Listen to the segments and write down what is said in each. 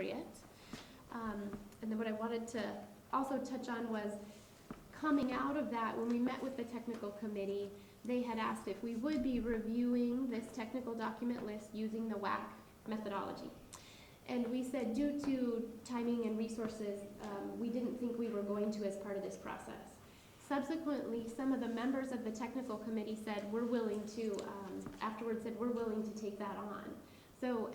appropriate. And then what I wanted to also touch on was coming out of that, when we met with the technical committee, they had asked if we would be reviewing this technical document list using the WAC methodology. And we said due to timing and resources, we didn't think we were going to as part of this process. Subsequently, some of the members of the technical committee said we're willing to, afterwards said we're willing to take that on. So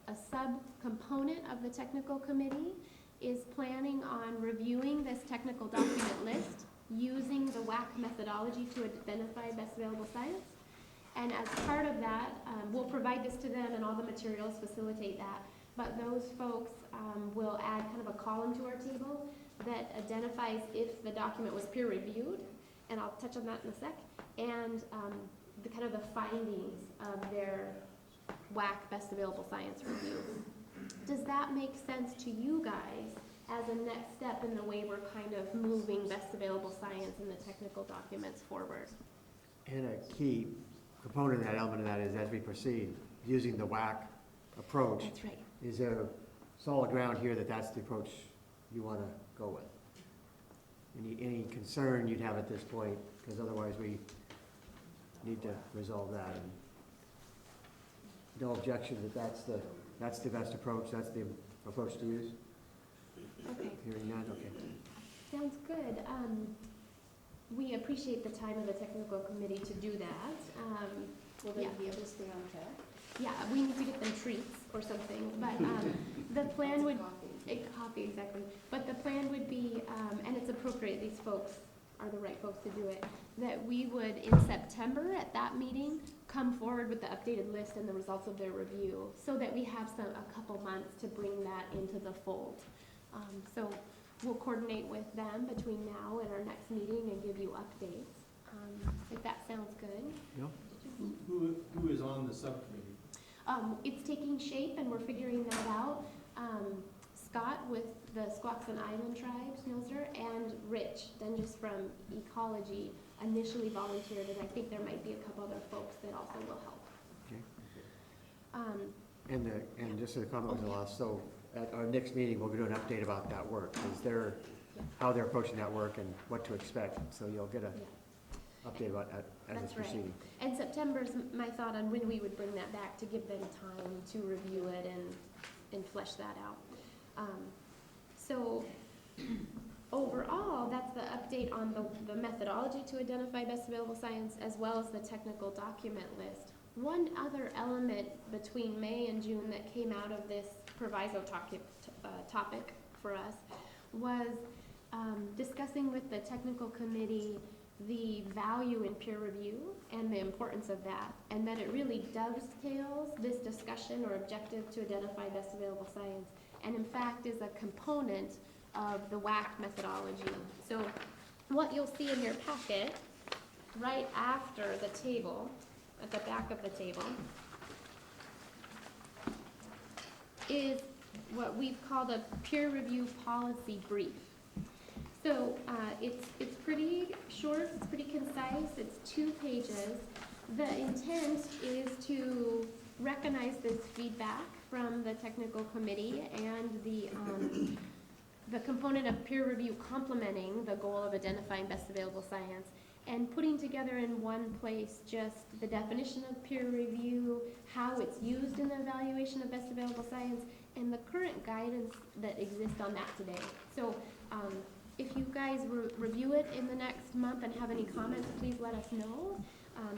a sub-component of the technical committee is planning on reviewing this technical document list using the WAC methodology to identify best available science. And as part of that, we'll provide this to them and all the materials facilitate that. But those folks will add kind of a column to our table that identifies if the document was peer reviewed, and I'll touch on that in a sec, and the kind of the findings of their WAC best available science review. Does that make sense to you guys as a next step in the way we're kind of moving best available science and the technical documents forward? And a key component of that element of that is as we proceed using the WAC approach. That's right. Is there solid ground here that that's the approach you want to go with? Any concern you'd have at this point? Because otherwise we need to resolve that. And no objection that that's the best approach, that's the approach to use? Okay. Hearing none, okay. Sounds good. We appreciate the time of the technical committee to do that. Will they yeah. be able to stay on track? Yeah, we need to get them treats or something, but the plan would, coffee, exactly. But the plan would be, and it's appropriate, these folks are the right folks to do it, that we would in September at that meeting come forward with the updated list and the results of their review so that we have a couple months to bring that into the fold. So we'll coordinate with them between now and our next meeting and give you updates. If that sounds good. No? Who is on the subcommittee? It's taking shape and we're figuring that out. Scott with the Squaxin Island Tribes, Nilser, and Rich, then just from Ecology, initially volunteered, and I think there might be a couple other folks that also will help. Okay. And just a comment was lost. So at our next meeting, we'll do an update about that work. How they're approaching that work and what to expect. So you'll get a update about that as it's proceeding. Right. And September's my thought on when we would bring that back to give them time to review it and flesh that out. So overall, that's the update on the methodology to identify best available science as well as the technical document list. One other element between May and June that came out of this proviso topic for us was discussing with the technical committee the value in peer review and the importance of that, and that it really dovetails this discussion or objective to identify best available science, and in fact is a component of the WAC methodology. So what you'll see in your packet right after the table, at the back of the table, is what we've called a peer review policy brief. So it's pretty short, it's pretty concise, it's 2 pages. The intent is to recognize this feedback from the technical committee and the component of peer review complementing the goal of identifying best available science and putting together in one place just the definition of peer review, how it's used in the evaluation of best available science, and the current guidance that exists on that today. So if you guys review it in the next month and have any comments, please let us know.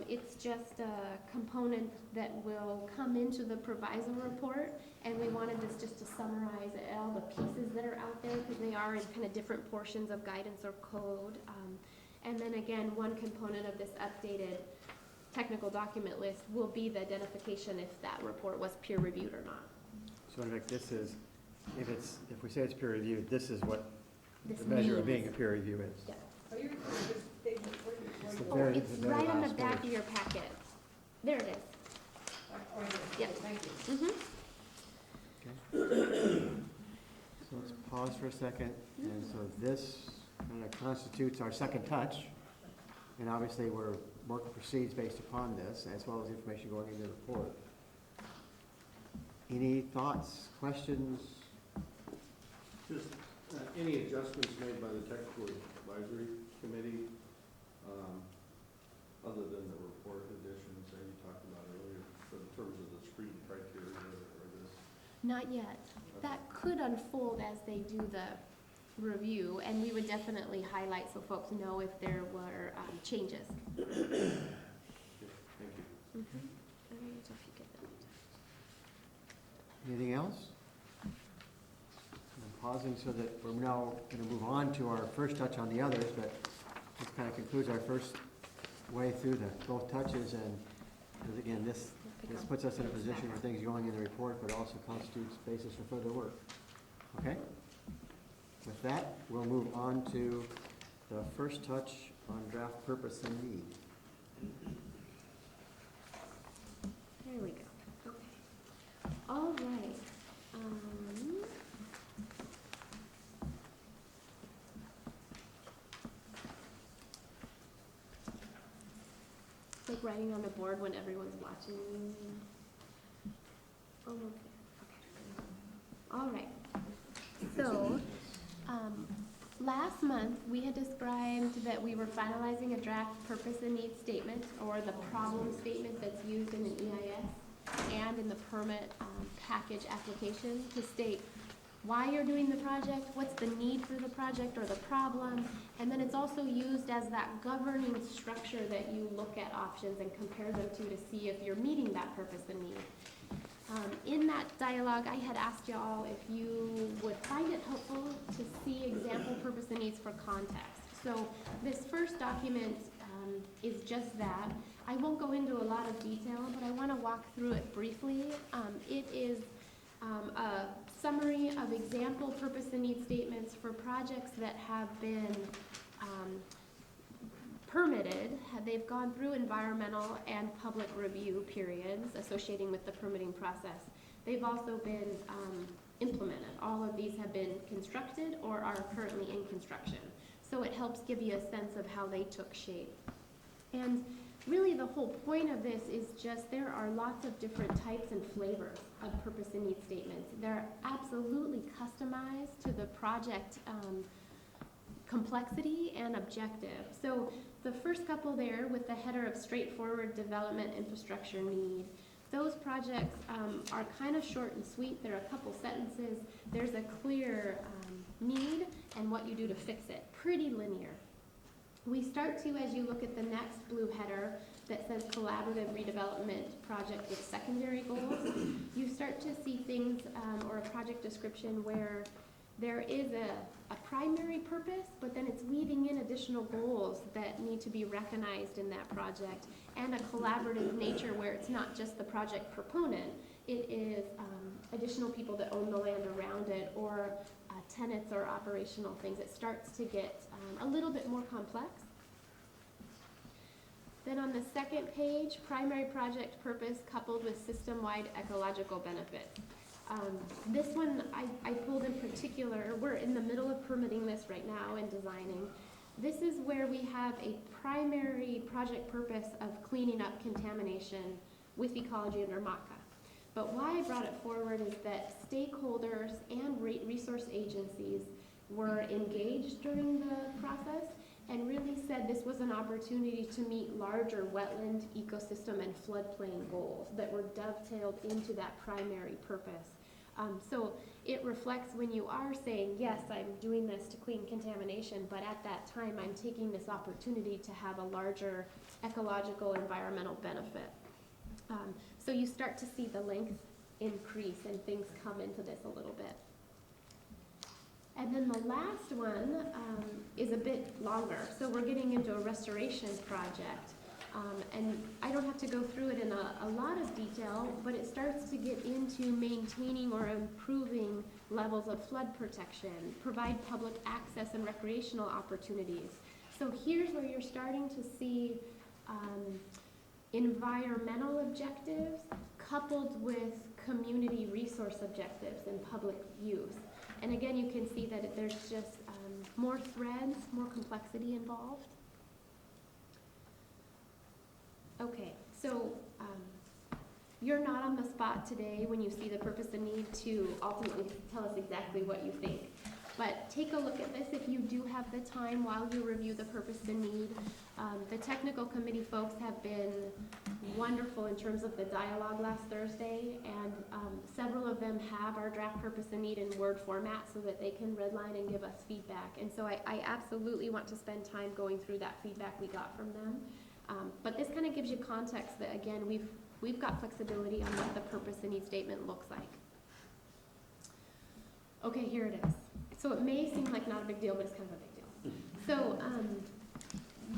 It's just a component that will come into the proviso report, and we wanted this just to summarize all the pieces that are out there because they are in kind of different portions of guidance or code. And then again, one component of this updated technical document list will be the identification if that report was peer reviewed or not. So like this is, if we say it's peer reviewed, this is what This the measure means. of being a peer review is. Yeah. Are you recording this big? It's the Oh, very- it's the very right on the last back page. of your packet. There it is. Yep. Thank you. Mm-hmm. So let's pause for a second. And so this kind of constitutes our second touch. And obviously work proceeds based upon this, as well as information going into the report. Any thoughts, questions, Just any adjustments made by the technical advisory committee, other than the report additions that you talked about earlier, for in terms of the screening criteria or this? Not yet. That could unfold as they do the review, and we would definitely highlight so folks know if there were changes. Thank you. Anything else? I'm pausing so that we're now going to move on to our first touch on the others, but this kind of concludes our first way through the both touches, and because again, this puts us in a position for things going in the report, but also constitutes basis for further work. Okay? With that, we'll move on to the first touch on draft purpose and need. There we go. Okay. All right. It's like writing on a board when everyone's watching you. Oh, okay. All right. So, last month, we had described that we were finalizing a draft purpose and need statement, or the problem statement that's used in an EIS and in the permit package application, to state why you're doing the project, what's the need for the project or the problem, and then it's also used as that governing structure that you look at options and compare them to see if you're meeting that purpose and need. In that dialogue, I had asked y'all if you would find it helpful to see example purpose and needs for context. So this first document is just that. I won't go into a lot of detail, but I want to walk through it briefly. It is a summary of example purpose and need statements for projects that have been permitted. They've gone through environmental and public review periods associating with the permitting process. They've also been implemented. All of these have been constructed or are currently in construction. So it helps give you a sense of how they took shape. And really the whole point of this is just there are lots of different types and flavors of purpose and need statements. They're absolutely customized to the project complexity and objective. So the first couple there with the header of straightforward development infrastructure need, those projects are kind of short and sweet. They're a couple sentences. There's a clear need and what you do to fix it. Pretty linear. We start to, as you look at the next blue header that says collaborative redevelopment project with secondary goals, you start to see things or a project description where there is a primary purpose, but then it's weaving in additional goals that need to be recognized in that project, and a collaborative nature where it's not just the project proponent, it is additional people that own the land around it, or tenants or operational things. It starts to get a little bit more complex. Then on the second page, primary project purpose coupled with system-wide ecological benefits. This one I pulled in particular. We're in the middle of permitting this right now and designing. This is where we have a primary project purpose of cleaning up contamination with ecology under MACA. But why I brought it forward is that stakeholders and resource agencies were engaged during the process and really said this was an opportunity to meet larger wetland, ecosystem, and floodplain goals that were dovetailed into that primary purpose. So it reflects when you are saying, yes, I'm doing this to clean contamination, but at that time I'm taking this opportunity to have a larger ecological environmental benefit. So you start to see the length increase and things come into this a little bit. And then the last one is a bit longer. So we're getting into a restoration project. And I don't have to go through it in a lot of detail, but it starts to get into maintaining or improving levels of flood protection, provide public access and recreational opportunities. So here's where you're starting to see environmental objectives coupled with community resource objectives and public use. And again, you can see that there's just more threads, more complexity involved. Okay, so you're not on the spot today when you see the purpose and need to ultimately tell us exactly what you think. But take a look at this if you do have the time while you review the purpose and need. The technical committee folks have been wonderful in terms of the dialogue last Thursday, and several of them have our draft purpose and need in Word format so that they can redline and give us feedback. And so I absolutely want to spend time going through that feedback we got from them. But this kind of gives you context that, again, we've got flexibility on what the purpose and need statement looks like. Okay, here it is. So it may seem like not a big deal, but it's kind of a big deal. So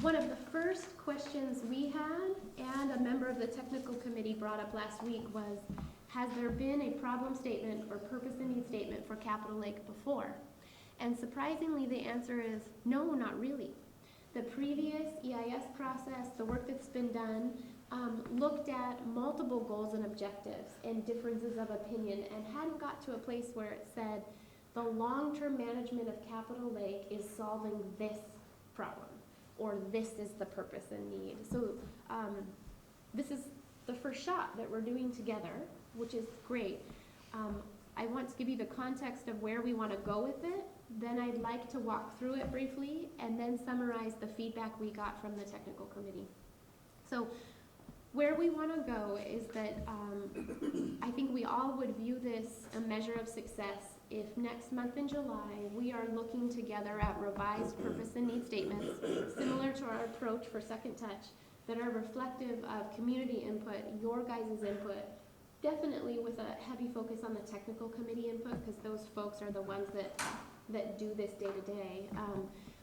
one of the first questions we had and a member of the technical committee brought up last week was, has there been a problem statement or purpose and need statement for Capitol Lake before? And surprisingly, the answer is no, not really. The previous EIS process, the work that's been done, looked at multiple goals and objectives and differences of opinion and hadn't got to a place where it said the long-term management of Capitol Lake is solving this problem, or this is the purpose and need. So this is the first shot that we're doing together, which is great. I want to give you the context of where we want to go with it. Then I'd like to walk through it briefly and then summarize the feedback we got from the technical committee. So where we want to go is that I think we all would view this a measure of success if next month in July we are looking together at revised purpose and need statements similar to our approach for Second Touch that are reflective of community input, your guys' input, definitely with a heavy focus on the technical committee input because those folks are the ones that do this day to day.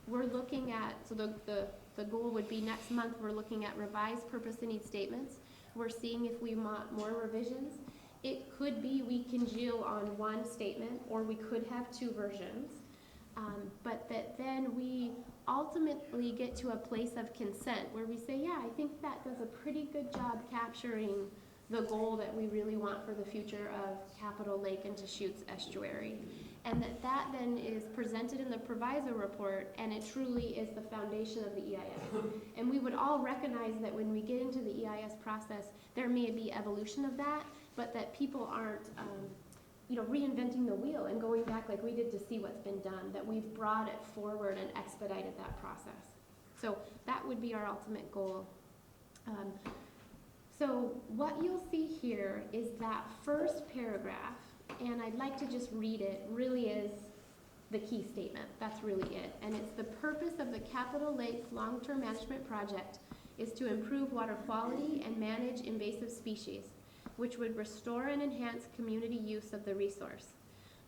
We're looking at, so the goal would be next month we're looking at revised purpose and need statements. We're seeing if we want more revisions. It could be we congeal on one statement or we could have two versions, but that then we ultimately get to a place of consent where we say, yeah, I think that does a pretty good job capturing the goal that we really want for the future of Capitol Lake and Deschutes Estuary. And that then is presented in the proviso report, and it truly is the foundation of the EIS. And we would all recognize that when we get into the EIS process, there may be evolution of that, but that people aren't reinventing the wheel and going back like we did to see what's been done, that we've brought it forward and expedited that process. So that would be our ultimate goal. So what you'll see here is that first paragraph, and I'd like to just read it, really is the key statement. That's really it. And it's the purpose of the Capitol Lake Long-Term Management Project is to improve water quality and manage invasive species, which would restore and enhance community use of the resource.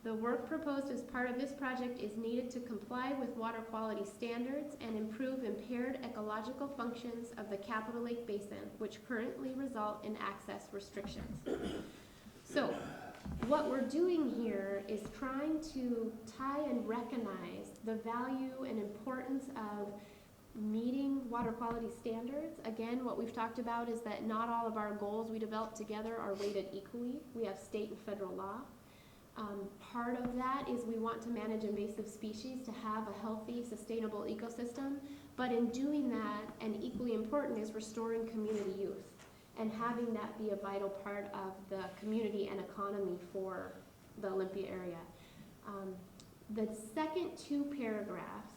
The work proposed as part of this project is needed to comply with water quality standards and improve impaired ecological functions of the Capitol Lake Basin, which currently result in access restrictions. So, what we're doing here is trying to tie and recognize the value and importance of meeting water quality standards. Again, what we've talked about is that not all of our goals we develop together are weighted equally. We have state and federal law. Part of that is we want to manage invasive species to have a healthy, sustainable ecosystem. But in doing that, and equally important, is restoring community use and having that be a vital part of the community and economy for the Olympia area. The second two paragraphs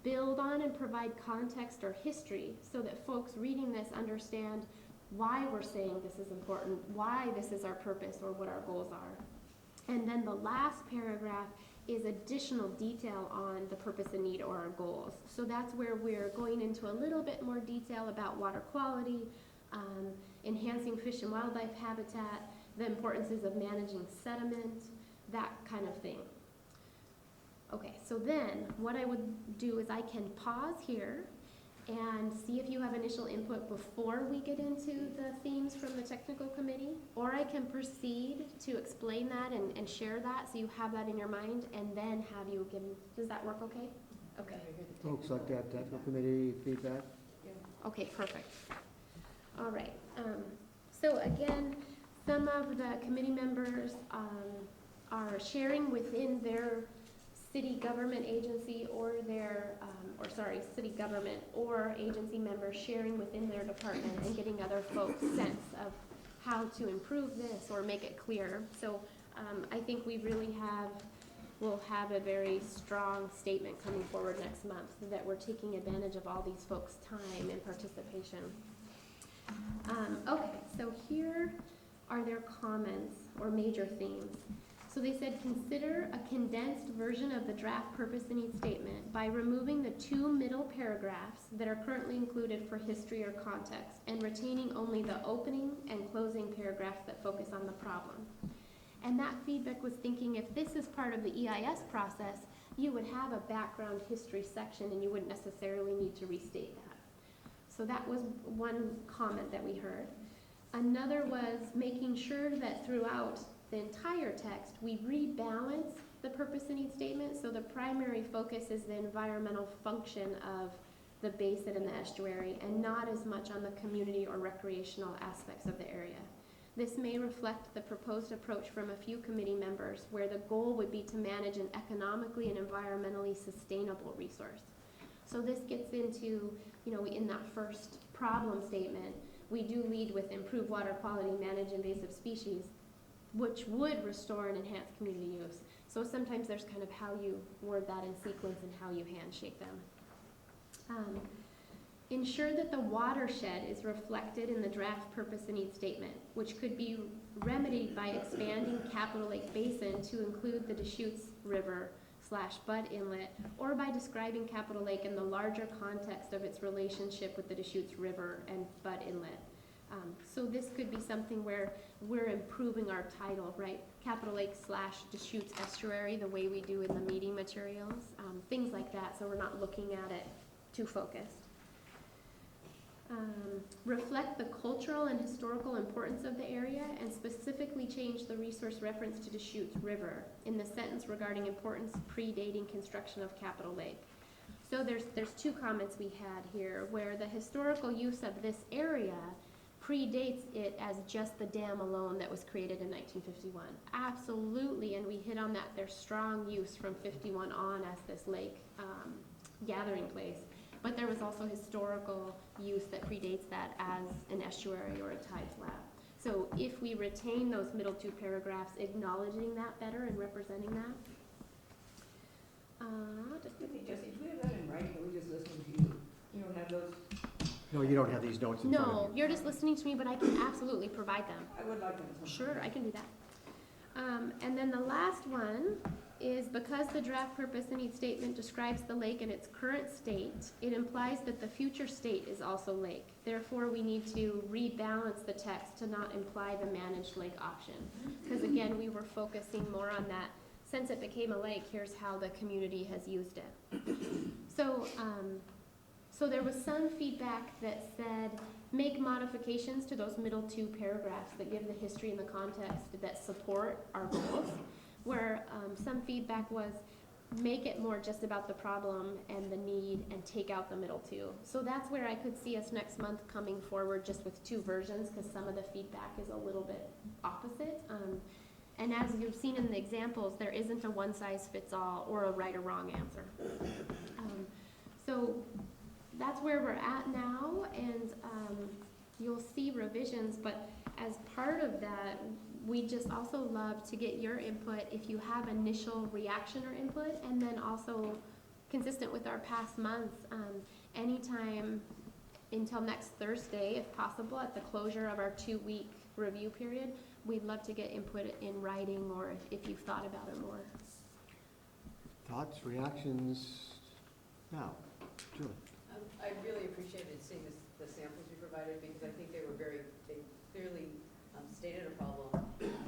build on and provide context or history so that folks reading this understand why we're saying this is important, why this is our purpose or what our goals are. And then the last paragraph is additional detail on the purpose and need or our goals. So that's where we're going into a little bit more detail about water quality, enhancing fish and wildlife habitat, the importances of managing sediment, that kind of thing. Okay, so then what I would do is I can pause here and see if you have initial input before we get into the themes from the technical committee, or I can proceed to explain that and share that so you have that in your mind and then have you give, does that work okay? Okay. Folks like that technical committee feedback? Okay, perfect. All right. So again, some of the committee members are sharing within their city government agency or their, city government or agency members sharing within their department and getting other folks' sense of how to improve this or make it clear. So I think we really have will have a very strong statement coming forward next month that we're taking advantage of all these folks' time and participation. Okay, so here are their comments or major themes. So they said, consider a condensed version of the draft purpose and need statement by removing the 2 middle paragraphs that are currently included for history or context and retaining only the opening and closing paragraphs that focus on the problem. And that feedback was thinking if this is part of the EIS process, you would have a background history section and you wouldn't necessarily need to restate that. So that was one comment that we heard. Another was making sure that throughout the entire text, we rebalance the purpose and need statement, so the primary focus is the environmental function of the basin and the estuary, and not as much on the community or recreational aspects of the area. This may reflect the proposed approach from a few committee members, where the goal would be to manage an economically and environmentally sustainable resource. So this gets into, in that first problem statement, we do lead with improve water quality, manage invasive species, which would restore and enhance community use. So sometimes there's kind of how you word that in sequence and how you handshake them. Ensure that the watershed is reflected in the draft purpose and need statement, which could be remedied by expanding Capitol Lake Basin to include the Deschutes River / Bud Inlet, or by describing Capitol Lake in the larger context of its relationship with the Deschutes River and Bud Inlet. So this could be something where we're improving our title, right? Capitol Lake / Deschutes Estuary, the way we do in the meeting materials, things like that, so we're not looking at it too focused. Reflect the cultural and historical importance of the area and specifically change the resource reference to Deschutes River in the sentence regarding importance predating construction of Capitol Lake. So there's 2 comments we had here where the historical use of this area predates it as just the dam alone that was created in 1951. Absolutely, and we hit on that. There's strong use from 51 on as this lake gathering place. But there was also historical use that predates that as an estuary or a tide flat. So if we retain those middle 2 paragraphs, acknowledging that better and representing that. Jesse, do we have that in writing, or we just listening to you? You don't have those? No, you don't have these notes in front of No, you. you're just listening to me, but I can absolutely provide them. I would like them. Sure, I can do that. And then the last one is because the draft purpose and need statement describes the lake in its current state, it implies that the future state is also lake. Therefore, we need to rebalance the text to not imply the managed lake option. Because again, we were focusing more on that. Since it became a lake, here's how the community has used it. So there was some feedback that said, make modifications to those middle 2 paragraphs that give the history and the context that support our goals, where some feedback was, make it more just about the problem and the need and take out the middle 2. So that's where I could see us next month coming forward just with 2 versions, because some of the feedback is a little bit opposite. And as you've seen in the examples, there isn't a one-size-fits-all or a right or wrong answer. So that's where we're at now, and you'll see revisions, but as part of that, we just also love to get your input if you have initial reaction or input, and then also consistent with our past months, anytime until next Thursday, if possible, at the closure of our 2-week review period, we'd love to get input in writing or if you've thought about it more. Thoughts, reactions? Now, Julie. I really appreciated seeing the samples you provided, because I think they clearly stated a problem,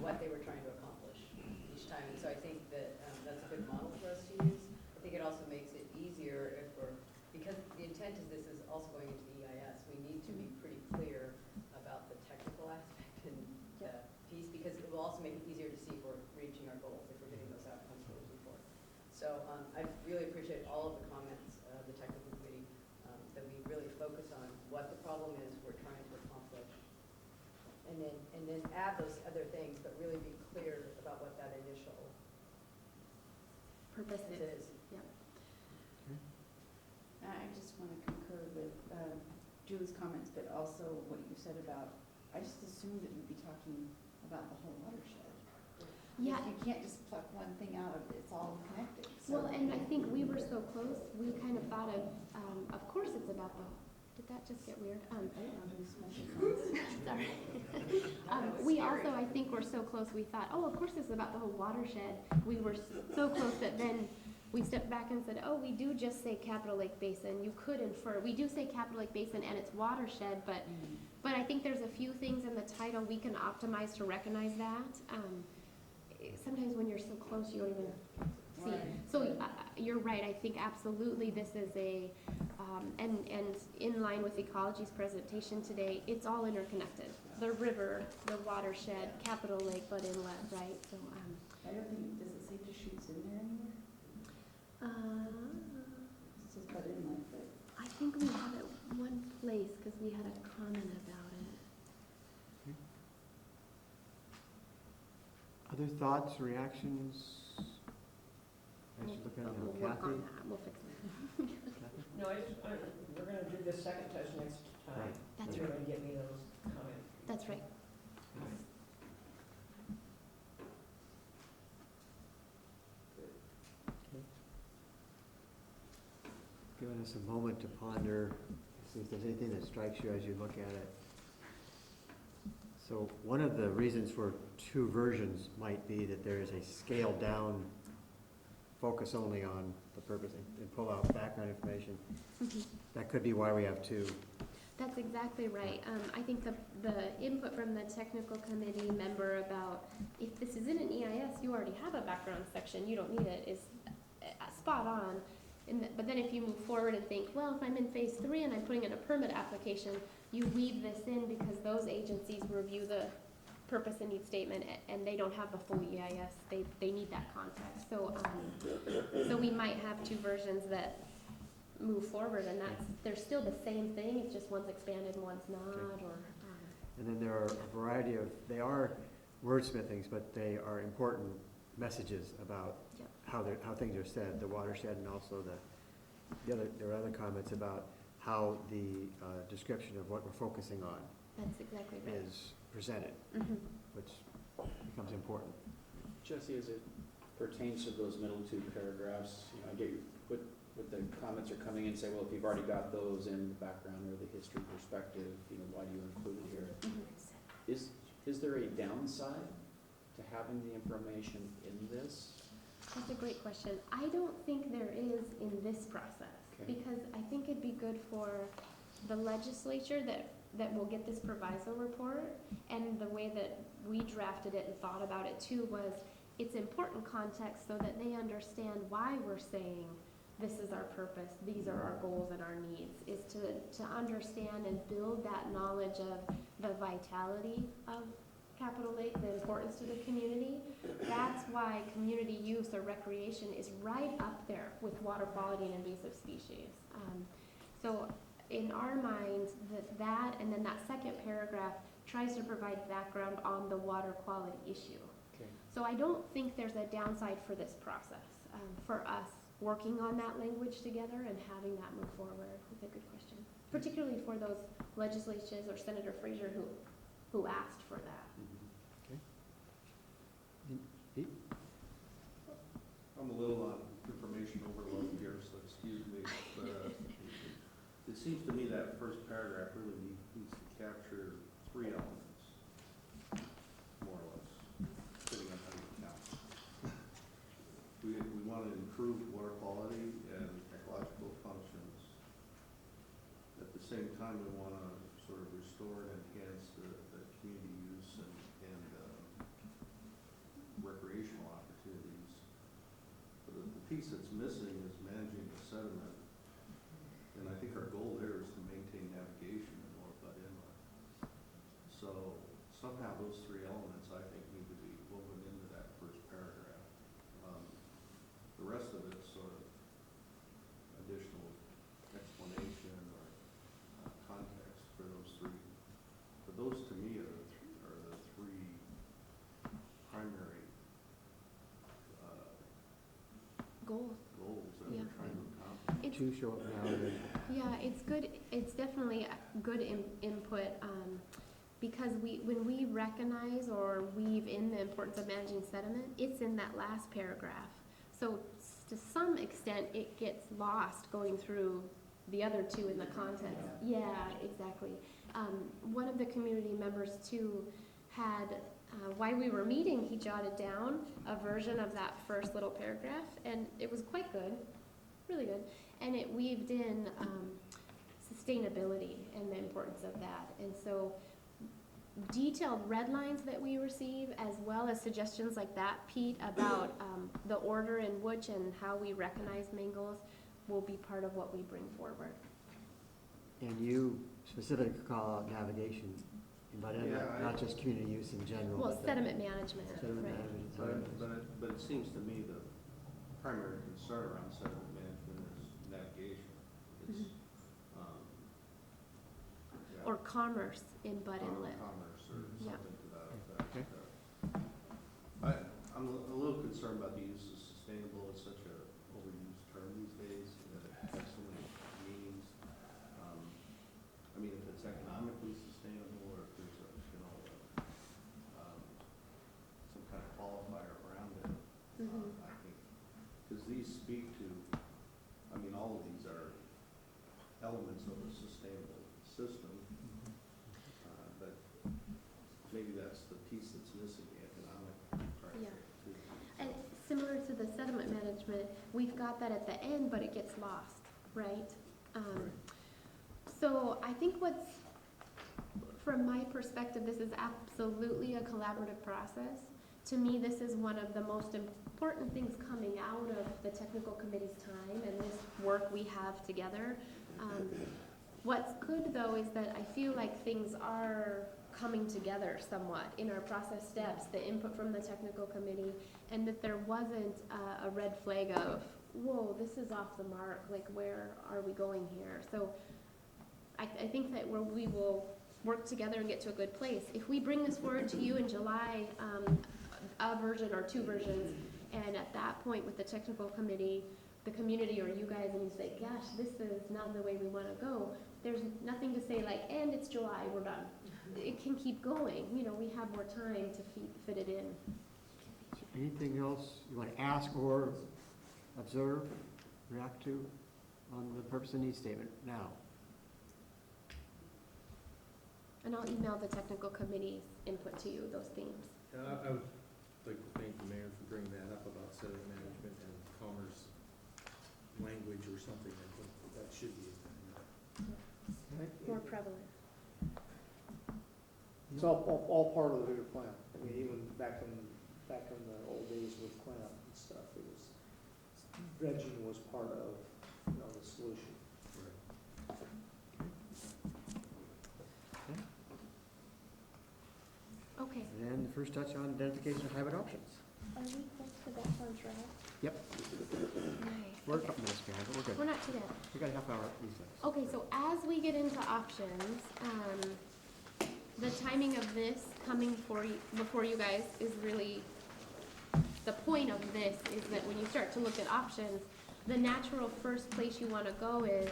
what they were trying to accomplish each time. And so I think that that's a good model for us to use. I think it also makes it easier because the intent is this is also going into the EIS, we need to be pretty clear about the technical aspect and the piece, because it will also make it easier to see if we're reaching our goals, if we're getting those outcomes we're looking for. So I really appreciate all of the comments of the technical committee, that we really focus on what the problem is we're trying to accomplish. And then add those other things, but really be clear about what that initial Purpose is. is. I just want to concur with Julie's comments, but also what you said about, I just assumed that we'd be talking about the whole watershed. Yeah. You can't just pluck one thing out of it, it's all Well, and I think we were so close, we kind of thought of course it's about the, did that just get weird? I don't know who's smoking. Sorry. That was We scary. also, I think we're so close, we thought, oh, of course this is about the whole watershed. We were so close that then we stepped back and said, oh, we do just say Capital Lake Basin. You could infer, we do say Capital Lake Basin and it's watershed, but I think there's a few things in the title we can optimize to recognize that. Sometimes when you're so close, you don't even see. Right. So you're right, I think absolutely this is a, and in line with Ecology's presentation today, it's all interconnected. The river, the watershed, Capital Lake, Bud Inlet, right? So, I don't think, does it say Deschutes in there anywhere? It says Bud Inlet, but I think we have it one place because we had a comment about it. Other thoughts, reactions? I should look at it We'll now. work Kathy? on that, we'll fix it. Kathy? No, we're gonna do this second touch next time. Right. That's You're right, gonna get me those comments. that's right. Giving us a moment to ponder, see if there's anything that strikes you as you look at it. So one of the reasons for two versions might be that there is a scaled down focus only on the purpose and pull out background information. That could be why we have two. That's exactly right. I think the input from the technical committee member about if this is in an EIS, you already have a background section, you don't need it, is spot on. But then if you move forward and think, well, if I'm in phase 3 and I'm putting in a permit application, you weave this in because those agencies review the purpose and need statement and they don't have the full EIS. They need that context. So we might have two versions that move forward and they're still the same thing, it's just one's expanded and one's not, Okay. or, And then there are a variety of, they are wordsmithings, but they are important messages about Yep. how things are said, the watershed, and also there are other comments about how the description of what we're focusing on that's exactly right. is presented, Mhm. which becomes important. Jesse, as it pertains to those middle two paragraphs, you know, I get what the comments are coming in, say, well, if you've already got those in the background or the history perspective, you know, why do you include it here? Mhm. Is there a downside to having the information in this? That's a great question. I don't think there is in this process, Okay. because I think it'd be good for the legislature that will get this proviso report, and the way that we drafted it and thought about it too was, it's important context so that they understand why we're saying this is our purpose, these are our goals and our needs, is to understand and build that knowledge of the vitality of Capital Lake, the importance to the community. That's why community use or recreation is right up there with water quality and invasive species. So in our minds, that and then that second paragraph tries to provide background on the water quality issue. Okay. So I don't think there's a downside for this process, for us working on that language together and having that move forward. It's a good question, particularly for those legislatures or Senator Fraser who asked for that. Pete? I'm a little on information overload here, so excuse me, but it seems to me that first paragraph really needs to capture three elements, more or less, depending on how you count. We want to improve water quality and ecological functions. At the same time, we want to sort of restore and enhance the community use and recreational opportunities. But the piece that's missing is managing the sediment. And I think our goal there is to maintain navigation in North Bud Inlet. So somehow those three elements, I think, need to be woven into that first paragraph. The rest of it's sort of additional explanation or context for those three. But those to me are the three primary Goals. goals that Yeah. we're trying to accomplish. Two show up now, and then Yeah, it's good, it's definitely a good input, because when we recognize or weave in the importance of managing sediment, it's in that last paragraph. So to some some extent, it gets lost going through the other two in the content. Yeah, exactly. One of the community members too had, while we were meeting, he jotted down a version of that first little paragraph, and it was quite good, really good. And it weaved in sustainability and the importance of that. And so detailed red lines that we receive, as well as suggestions like that, Pete, about the order in which and how we recognize main goals, will be part of what we bring forward. And you specifically call out navigation, but Yeah, not just community use in general. Well, but the sediment management, sediment right. management. But it seems to me the primary concern around sediment management is navigation. It's, yeah, Or commerce in Bud Inlet. commerce or Yeah. something to that effect. Okay. I'm a little concerned about the use of sustainable. It's such a overused term these days, that it has so many meanings. I mean, if it's economically sustainable, or if there's a, some kind of qualifier around it, I think, because these speak to, I mean, all of these are elements of a sustainable system, but maybe that's the piece that's missing, the economic part of Yeah. it, too. And similar to the sediment management, we've got that at the end, but it gets lost, right? So I think from my perspective, this is absolutely a collaborative process. To me, this is one of the most important things coming out of the technical committee's time and this work we have together. What's good though is that I feel like things are coming together somewhat in our process steps, the input from the technical committee, and that there wasn't a red flag of, whoa, this is off the mark, like where are we going here? So I think that we will work together and get to a good place. If we bring this forward to you in July, a version or two versions, and at that point with the technical committee, the community or you guys, and you say, gosh, this is not the way we want to go, there's nothing to say like, and it's July, we're done. It can keep going. You know, we have more time to fit it in. Anything else you want to ask or observe, react to on the purpose and need statement now? And I'll email the technical committee's input to you, those themes. And I would like to thank the mayor for bringing that up about sediment management and commerce language or something. I think that should be. More prevalent. It's all part of the bigger plan. I mean, even back in the old days with cleanup and stuff, it was, dredging was part of, the solution. Okay. And then the first touch on identification of hybrid options. Are we close to that one, Trav? Yep. Nice. We're a Okay. couple minutes behind, but we're good. We're not too bad. We got a half hour at least. Okay, so as we get into options, the timing of this coming before you guys is really, the point of this is that when you start to look at options, the natural first place you want to go is,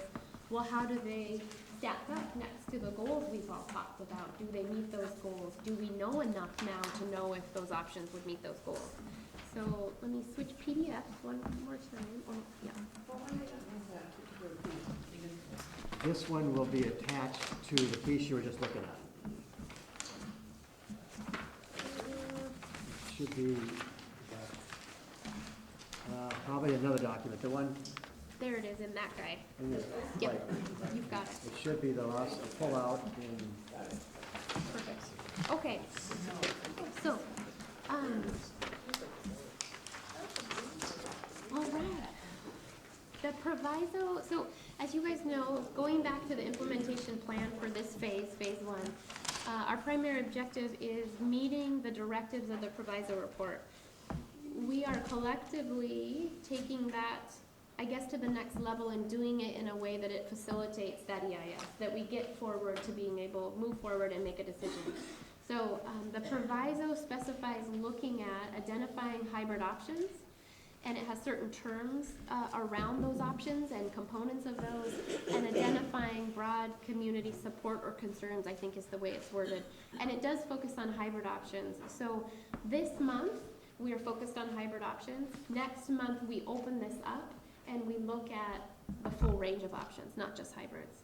well, how do they stack up next to the goals we've all talked about? Do they meet those goals? Do we know enough now to know if those options would meet those goals? So let me switch PDF one more time. Oh, yeah. This one will be attached to the piece you were just looking at. Should be probably another document, the one There it is in that guy. in this. Yep. Right. You've got it. It should be the last pull out in, Perfect. Okay. So, all right. The proviso, so as you guys know, going back to the implementation plan for this phase 1, our primary objective is meeting the directives of the proviso report. We are collectively taking that, I guess, to the next level and doing it in a way that it facilitates that EIS, that we get forward to being able to move forward and make a decision. So the proviso specifies looking at identifying hybrid options, and it has certain terms around those options and components of those, and identifying broad community support or concerns, I think is the way it's worded. And it does focus on hybrid options. So this month, we are focused on hybrid options. Next month, we open this up and we look at the full range of options, not just hybrids.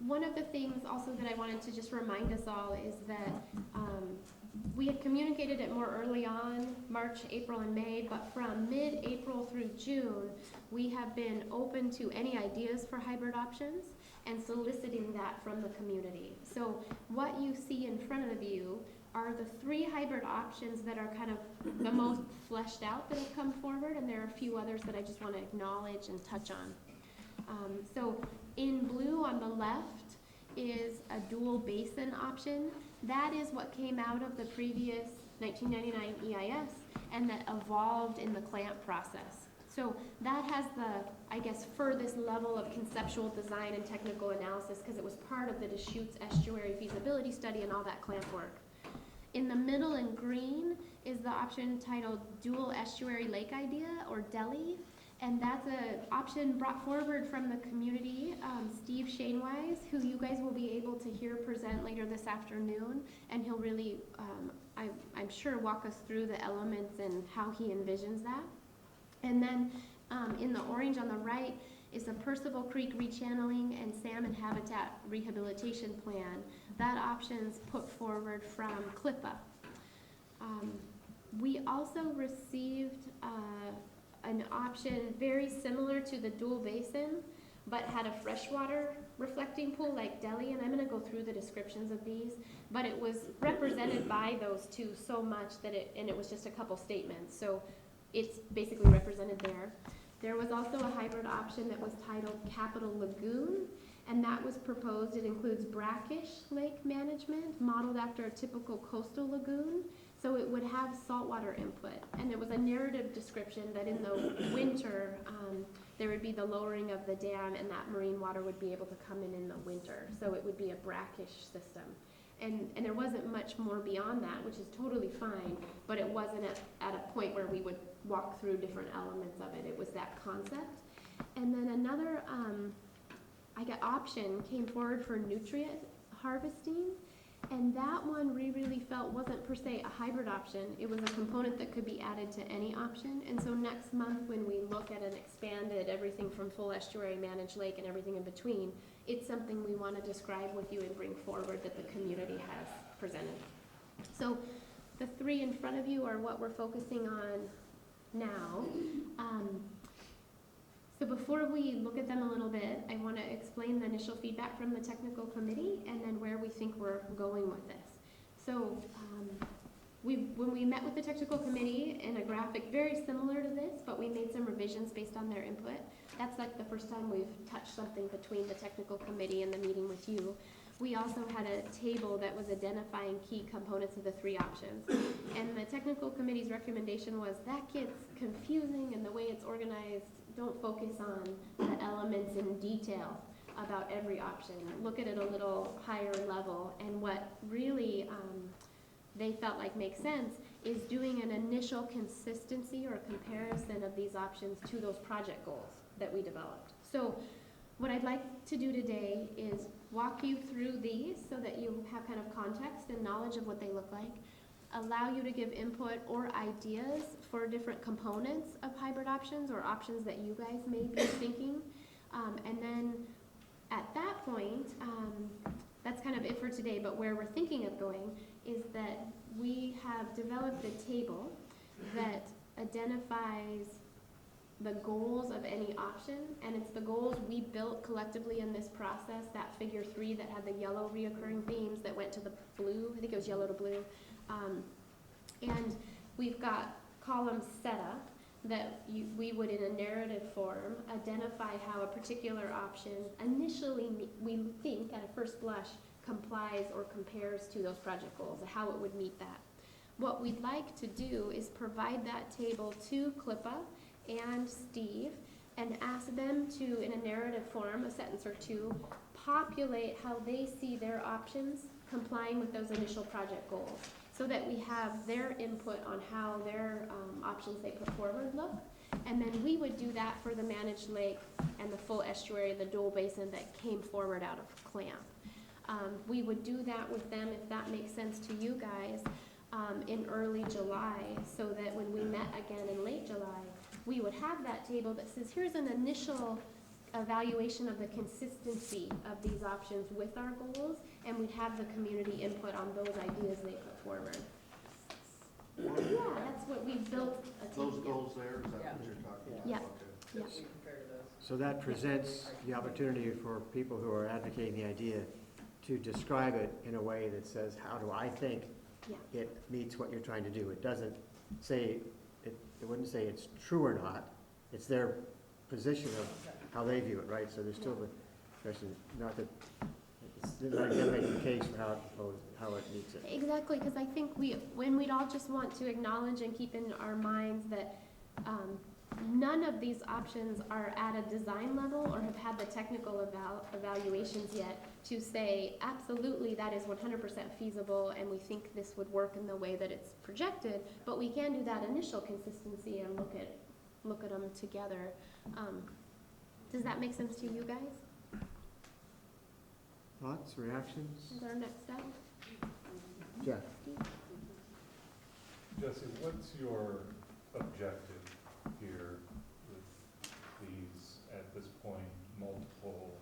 One of the things also that I wanted to just remind us all is that we had communicated it more early on, March, April, and May, but from mid-April through June, we have been open to any ideas for hybrid options and soliciting that from the community. So what you see in front of you are the 3 hybrid options that are kind of the most fleshed out that have come forward, and there are a few others that I just want to acknowledge and touch on. So in blue on the left is a dual basin option. That is what came out of the previous 1999 EIS and that evolved in the CLAMP process. So that has the, I guess, furthest level of conceptual design and technical analysis because it was part of the Deschutes Estuary feasibility study and all that CLAMP work. In the middle in green is the option titled Dual Estuary Lake Idea, or DELI, and that's an option brought forward from the community. Steve Shanewise, who you guys will be able to hear present later this afternoon, and he'll really, I'm sure, walk us through the elements and how he envisions that. And then in the orange on the right is the Percival Creek Rechanneling and Salmon Habitat Rehabilitation Plan. That option's put forward from CLIPA. We also received an option very similar to the dual basin, but had a freshwater reflecting pool like DELI, and I'm going to go through the descriptions of these, but it was represented by those two so much that it was just a couple statements, so it's basically represented there. There was also a hybrid option that was titled Capital Lagoon, and that was proposed. It includes brackish lake management, modeled after a typical coastal lagoon, so it would have saltwater input. And there was a narrative description that in the winter, there would be the lowering of the dam, and that marine water would be able to come in the winter, so it would be a brackish system. And there wasn't much more beyond that, which is totally fine, but it wasn't at a point where we would walk through different elements of it. It was that concept. And then another option came forward for nutrient harvesting, and that one we really felt wasn't per se a hybrid option. It was a component that could be added to any option. And so next month when we look at an expanded everything from full estuary, managed lake, and everything in between, it's something we want to describe with you and bring forward that the community has presented. So the 3 in front of you are what we're focusing on now. So before we look at them a little bit, I want to explain the initial feedback from the technical committee and then where we think we're going with this. So when we met with the technical committee in a graphic very similar to this, but we made some revisions based on their input. That's like the first time we've touched something between the technical committee and the meeting with you. We also had a table that was identifying key components of the 3 options. And the technical committee's recommendation was that gets confusing, and the way it's organized, don't focus on the elements in detail about every option. Look at it a little higher level, and what really they felt like makes sense is doing an initial consistency or comparison of these options to those project goals that we developed. So what I'd like to do today is walk you through these so that you have kind of context and knowledge of what they look like, allow you to give input or ideas for different components of hybrid options or options that you guys may be thinking. And then at that point, that's kind of it for today, but where we're thinking of going is that we have developed a table that identifies the goals of any option, and it's the goals we built collectively in this process, that figure 3 that had the yellow reoccurring themes that went to the blue, I think it was yellow to blue. And we've got column setup that we would, in a narrative form, identify how a particular option initially, we think at a first blush, complies or compares to those project goals, how it would meet that. What we'd like to do is provide that table to CLIPA and Steve and ask them to, in a narrative form, a sentence or 2, populate how they see their options complying with those initial project goals, so that we have their input on how their options they put forward look. And then we would do that for the managed lake and the full estuary, the dual basin that came forward out of CLAMP. We would do that with them, if that makes sense to you guys, in early July, so that when we met again in late July, we would have that table that says, here's an initial evaluation of the consistency of these options with our goals, and we'd have the community input on those ideas they put forward. Yeah, that's what we built a table. Those goals there, is that Yeah. what you're talking about? Yeah. Okay. Yeah. We compare to those. So that presents the opportunity for people who are advocating the idea to describe it in a way that says, how do I think Yeah. it meets what you're trying to do? It doesn't say, it wouldn't say it's true or not. It's their position of how they view it, right? So there's still the question, not that, it's not gonna make the case for how it meets it. Exactly, because I think when we'd all just want to acknowledge and keep in our minds that none of these options are at a design level or have had the technical evaluations yet to say, absolutely, that is 100% feasible and we think this would work in the way that it's projected, but we can do that initial consistency and look at them together. Does that make sense to you guys? Thoughts, reactions? Is our next step? Jeff? Jesse, what's your objective here with these, at this point, multiple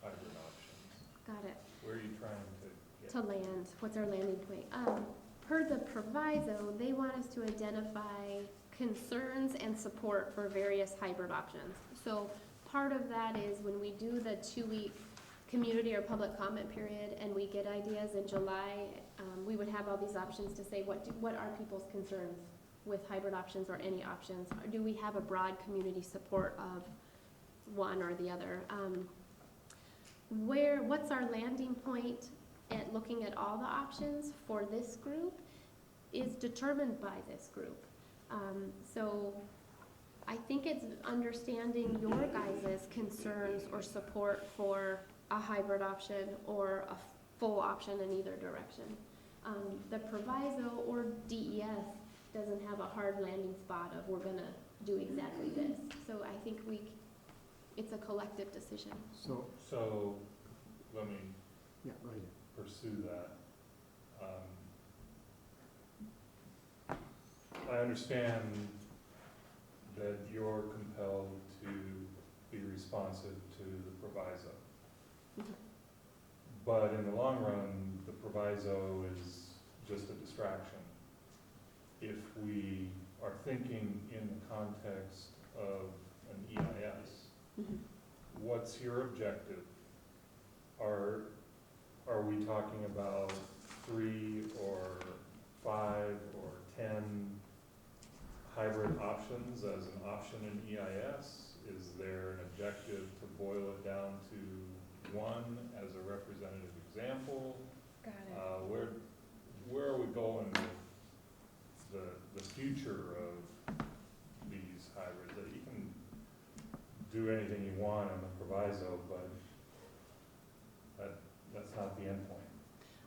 hybrid options? Got it. Where are you trying to get? To land, what's our landing point? Per the proviso, they want us to identify concerns and support for various hybrid options. So part of that is when we do the 2-week community or public comment period and we get ideas in July, we would have all these options to say, what are people's concerns with hybrid options or any options? Or do we have a broad community support of one or the other? What's our landing point at looking at all the options for this group is determined by this group. So I think it's understanding your guys' concerns or support for a hybrid option or a full option in either direction. The proviso or DES doesn't have a hard landing spot of we're gonna do exactly this. So I think it's a collective decision. So, let me Yeah, go ahead. pursue that. I understand that you're compelled to be responsive to the proviso. Mhm. But in the long run, the proviso is just a distraction. If we are thinking in the context of an EIS, Mhm. what's your objective? Are we talking about 3 or 5 or 10 hybrid options as an option in EIS? Is there an objective to boil it down to one as a representative example? Got it. Where are we going with the future of these hybrids? That you can do anything you want in the proviso, but that's not the end point.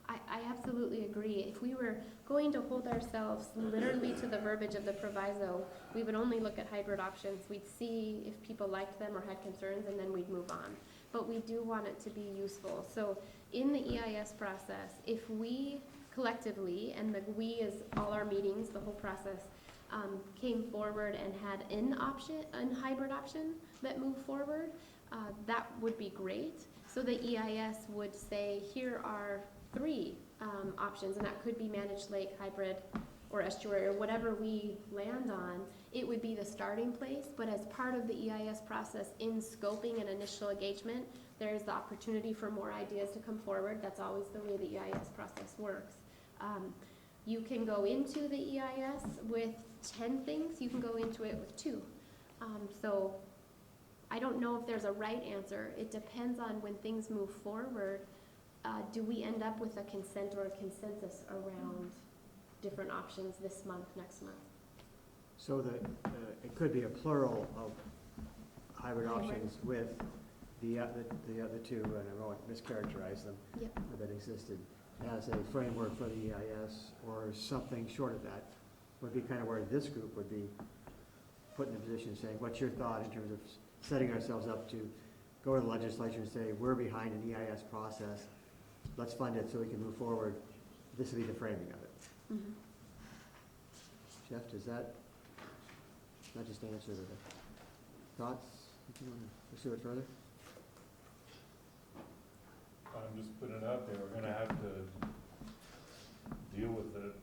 I absolutely agree. If we were going to hold ourselves literally to the verbiage of the proviso, we would only look at hybrid options. We'd see if people liked them or had concerns, and then we'd move on. But we do want it to be useful. So in the EIS process, if we collectively, and the we is all our meetings, the whole process, came forward and had an hybrid option that moved forward, that would be great. So the EIS would say, here are 3 options, and that could be managed lake, hybrid, or estuary, or whatever we land on. It would be the starting place, but as part of the EIS process in scoping and initial engagement, there is the opportunity for more ideas to come forward. That's always the way the EIS process works. You can go into the EIS with 10 things, you can go into it with 2. So I don't know if there's a right answer. It depends on when things move forward. Do we end up with a consent or a consensus around different options this month, next month? So it could be a plural of hybrid Hybrid. options with the other 2, and I won't mischaracterize them, Yep. that existed as a framework for the EIS, or something short of that, would be kind of where this group would be put in a position saying, what's your thought in terms of setting ourselves up to go to the legislature and say, we're behind an EIS process, let's fund it so we can move forward. This would be the framing of it. Mhm. Jeff, does that not just answer to the thoughts, if you want to pursue it further? I'm just putting it out there, we're gonna have to deal with it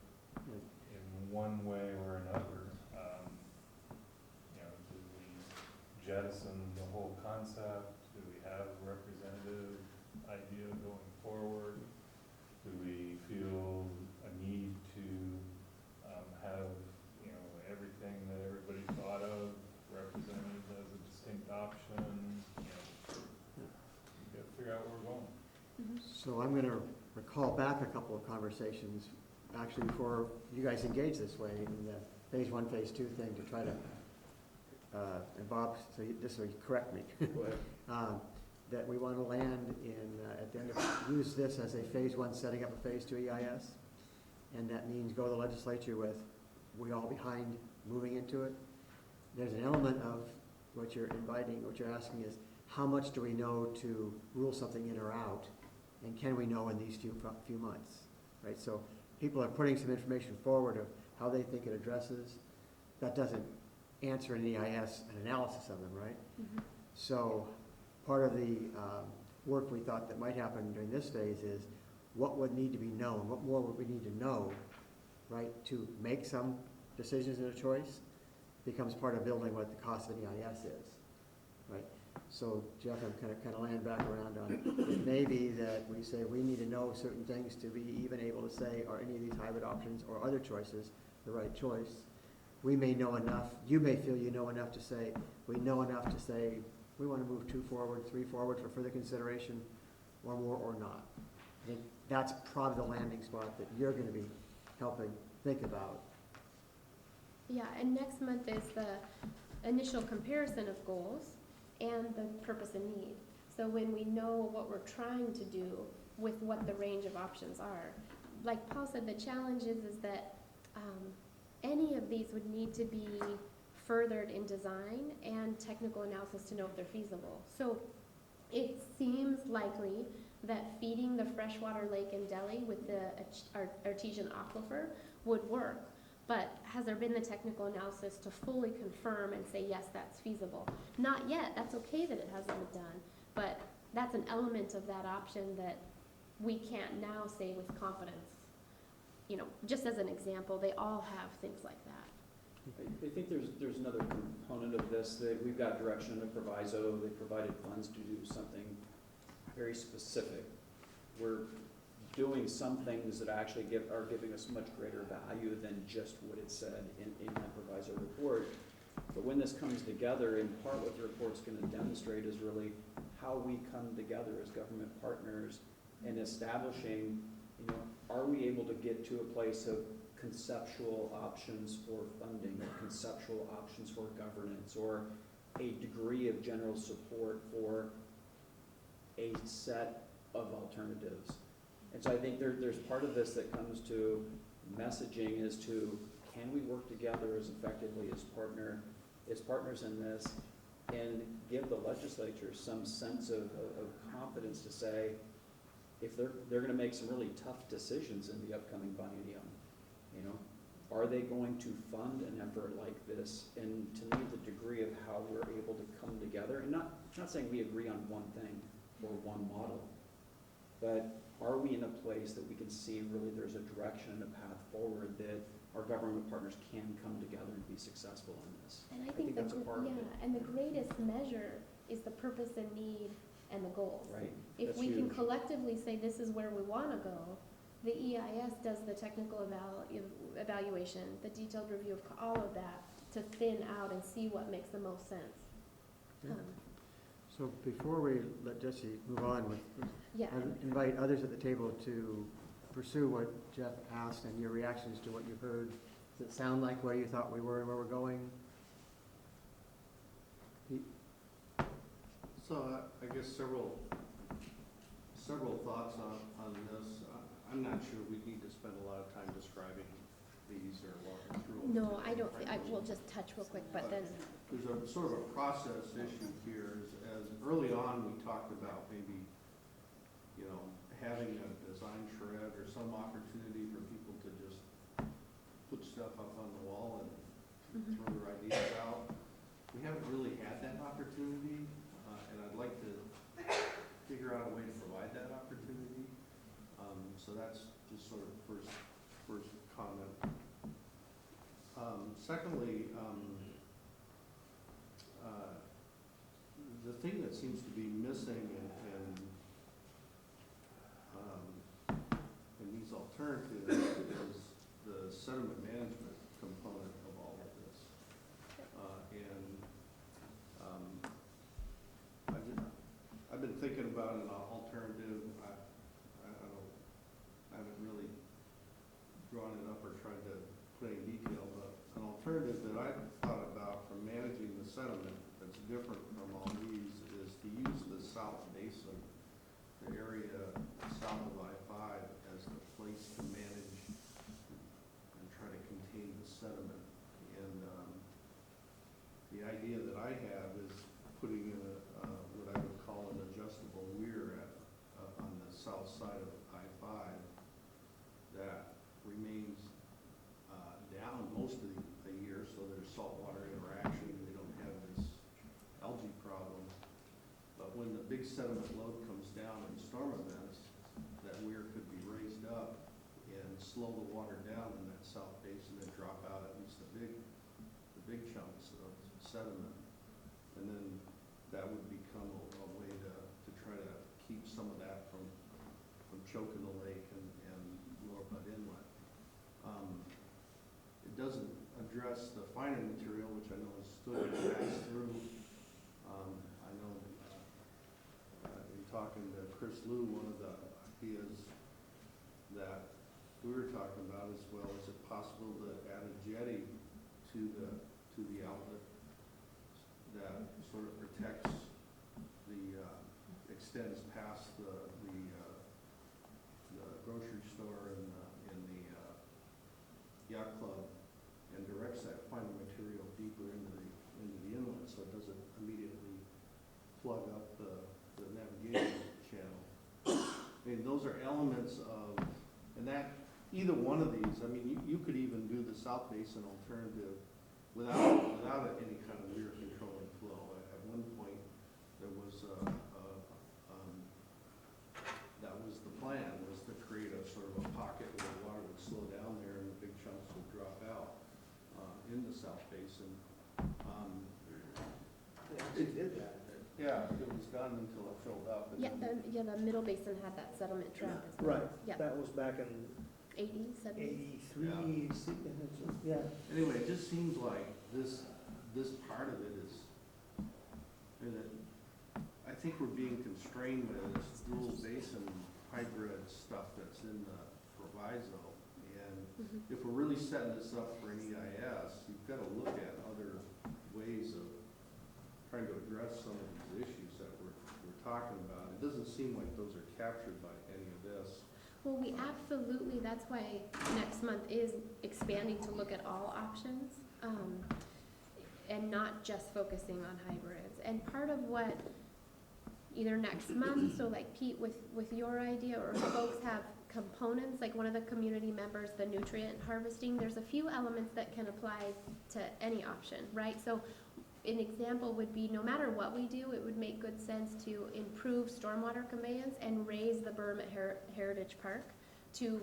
in one way or another. You know, do we jettison the whole concept? Do we have a representative idea going forward? Do we feel a need to have, you know, everything that everybody thought of represented as a distinct option? You know, we gotta figure out where we're going. So I'm gonna recall back a couple of conversations, actually before you guys engaged this way, in the phase 1, phase 2 thing to try to, and Bob, so you correct me. Go ahead. That we want to land in, at the end of, use this as a phase 1 setting up a phase 2 EIS. And that means go to the legislature with, we all behind moving into it. There's an element of what you're inviting, what you're asking is, how much do we know to rule something in or out? And can we know in these few months, right? So people are putting some information forward of how they think it addresses. That doesn't answer an EIS, an analysis of them, right? So part of the work we thought that might happen during this phase is what would need to be known, what more would we need to know, right, to make some decisions in a choice becomes part of building what the cost of an EIS is, right? So Jeff, I'm kind of land back around on it may be that we say we need to know certain things to be even able to say, are any of these hybrid options or other choices the right choice? We may know enough, you may feel you know enough to say, we know enough to say, we want to move 2 forward, 3 forward for further consideration, or more or not. I think that's probably the landing spot that you're going to be helping think about. Yeah, and next month is the initial comparison of goals and the purpose and need. So when we know what we're trying to do with what the range of options are, like Paul said, the challenge is that any of these would need to be furthered in design and technical analysis to know if they're feasible. So it seems likely that feeding the freshwater lake in Delhi with the artesian aquifer would work. But has there been the technical analysis to fully confirm and say, yes, that's feasible? Not yet. That's okay that it hasn't been done. But that's an element of that option that we can't now say with confidence. You know, just as an example, they all have things like that. I think there's another component of this, that we've got direction in the proviso, they provided funds to do something very specific. We're doing some things that actually are giving us much greater value than just what it said in that proviso report. But when this comes together, in part what the report's gonna demonstrate is really how we come together as government partners in establishing, you know, are we able to get to a place of conceptual options for funding, or conceptual options for governance, or a degree of general support for a set of alternatives. And so I think there's part of this that comes to messaging as to, can we work together as effectively as partners in this, and give the legislature some sense of confidence to say, if they're gonna make some really tough decisions in the upcoming biennium, you know, are they going to fund an effort like this? And to me, the degree of how we're able to come together, and not saying we agree on one thing or one model, but are we in a place that we can see really there's a direction and a path forward that our government partners can come together and be successful in this? And I think that's a part of it. and the greatest measure is the purpose and need and the goals. Right. If That's we can huge. collectively say this is where we want to go, the EIS does the technical evaluation, the detailed review of all of that to thin out and see what makes the most sense. Yeah. So before we let Jesse move on with, Yeah. I invite others at the table to pursue what Jeff asked and your reactions to what you heard. Does it sound like where you thought we were and where we're going? So I guess several thoughts on this. I'm not sure we need to spend a lot of time describing these or walking through them. No, I don't, I will just touch real quick, but then, There's a sort of a process issue here, as early on, we talked about maybe, you know, having a design shred or some opportunity for people to just put stuff up on the wall and throw their ideas out. secondly, the thing that seems to be missing in these alternatives is the sediment management component of all of this. I've been thinking about an alternative. I haven't really drawn it up or tried to put any detail, but an alternative that I've thought about for managing the sediment that's different from all these is to use the South Basin, the area south of I-5, as the place to manage and try to contain the sediment. And the idea that I have is putting in what I would call an adjustable weir on the south side of I-5 that remains down most of the year, so there's saltwater interaction, and we don't have this algae problem. But when the big sediment load comes down in storm events, that weir could be raised up and slow the water down in that south basin and drop out at least the big chunks of sediment. And then that would become a way to try to keep some of that from choking the lake and Lower Bud Inlet. It doesn't address the finer material, which I know is still passed through. I know in talking to Chris Liu, one of the ideas that we were talking about as well, is it possible to add a jetty to the outlet that sort of protects extends past the grocery store and the yacht club, and directs that finer material deeper into the inlet, so it doesn't immediately plug up the navigation channel. I mean, those are elements of, and that either one of these, I mean, you could even do the South Basin alternative without any kind of weir controlling flow. At one point, there was that was the plan, was to create a sort of a pocket where the water would slow down there and the big chunks would drop out in the South Basin. They actually did that. Yeah, it was done until it filled up. And Yeah, then- the middle basin had that settlement trap as well. Right, Yeah, that was back in 80s, 70s. 83, yeah. Anyway, it just seems like this part of it is, and I think we're being constrained by this dual basin hybrid stuff that's in the proviso. And Mhm. if we're really setting this up for an EIS, you've got to look at other ways of trying to address some of these issues that we're talking about. It doesn't seem like those are captured by any of this. Well, we absolutely, that's why next month is expanding to look at all options, and not just focusing on hybrids. And part of what, either next month, so like Pete with your idea, or folks have components, like one of the community members, the nutrient harvesting, there's a few elements that can apply to any option, right? So an example would be, no matter what we do, it would make good sense to improve stormwater conveyance and raise the berm at Heritage Park to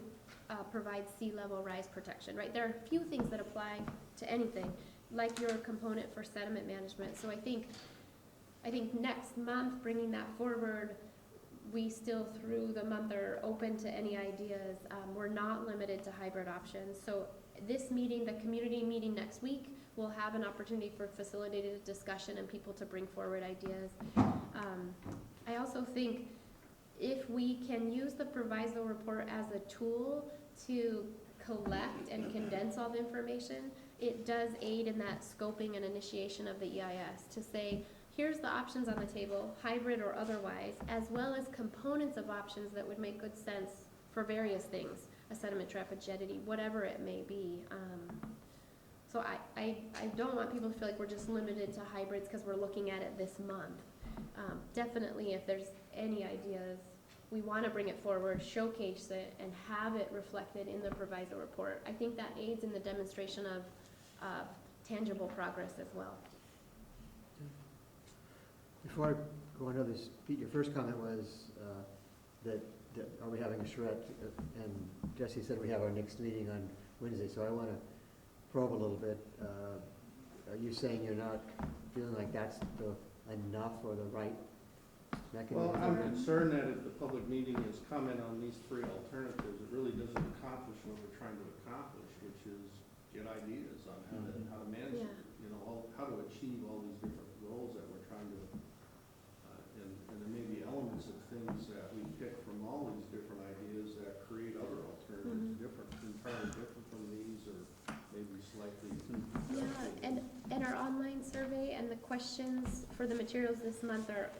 provide sea level rise protection, right? There are a few things that apply to anything, like your component for sediment management. So I think next month, bringing that forward, we still through the month are open to any ideas. We're not limited to hybrid options. So this meeting, the community meeting next week, we'll have an opportunity for facilitated discussion and people to bring forward ideas. I also think if we can use the proviso report as a tool to collect and condense all the information, it does aid in that scoping and initiation of the EIS to say, here's the options on the table, hybrid or otherwise, as well as components of options that would make good sense for various things, a sediment trap, a jetty, whatever it may be. So I don't want people to feel like we're just limited to hybrids because we're looking at it this month. Definitely, if there's any ideas, we want to bring it forward, showcase it, and have it reflected in the proviso report. I think that aids in the demonstration of tangible progress as well. Before I go into this, Pete, your first comment was that are we having a charrette? And Jesse said we have our next meeting on Wednesday, so I want to probe a little bit. Are you saying you're not feeling like that's the enough or the right mechanism? Well, I'm concerned that if the public meeting is comment on these three alternatives, it really doesn't accomplish what we're trying to accomplish, which is get ideas on how to manage, Yeah. you know, how to achieve all these different goals that we're trying to, and there may be elements of things that we pick from all these different ideas that create other alternatives, entirely different from these, or maybe slightly. Yeah, and our online survey and the questions for the materials this month are,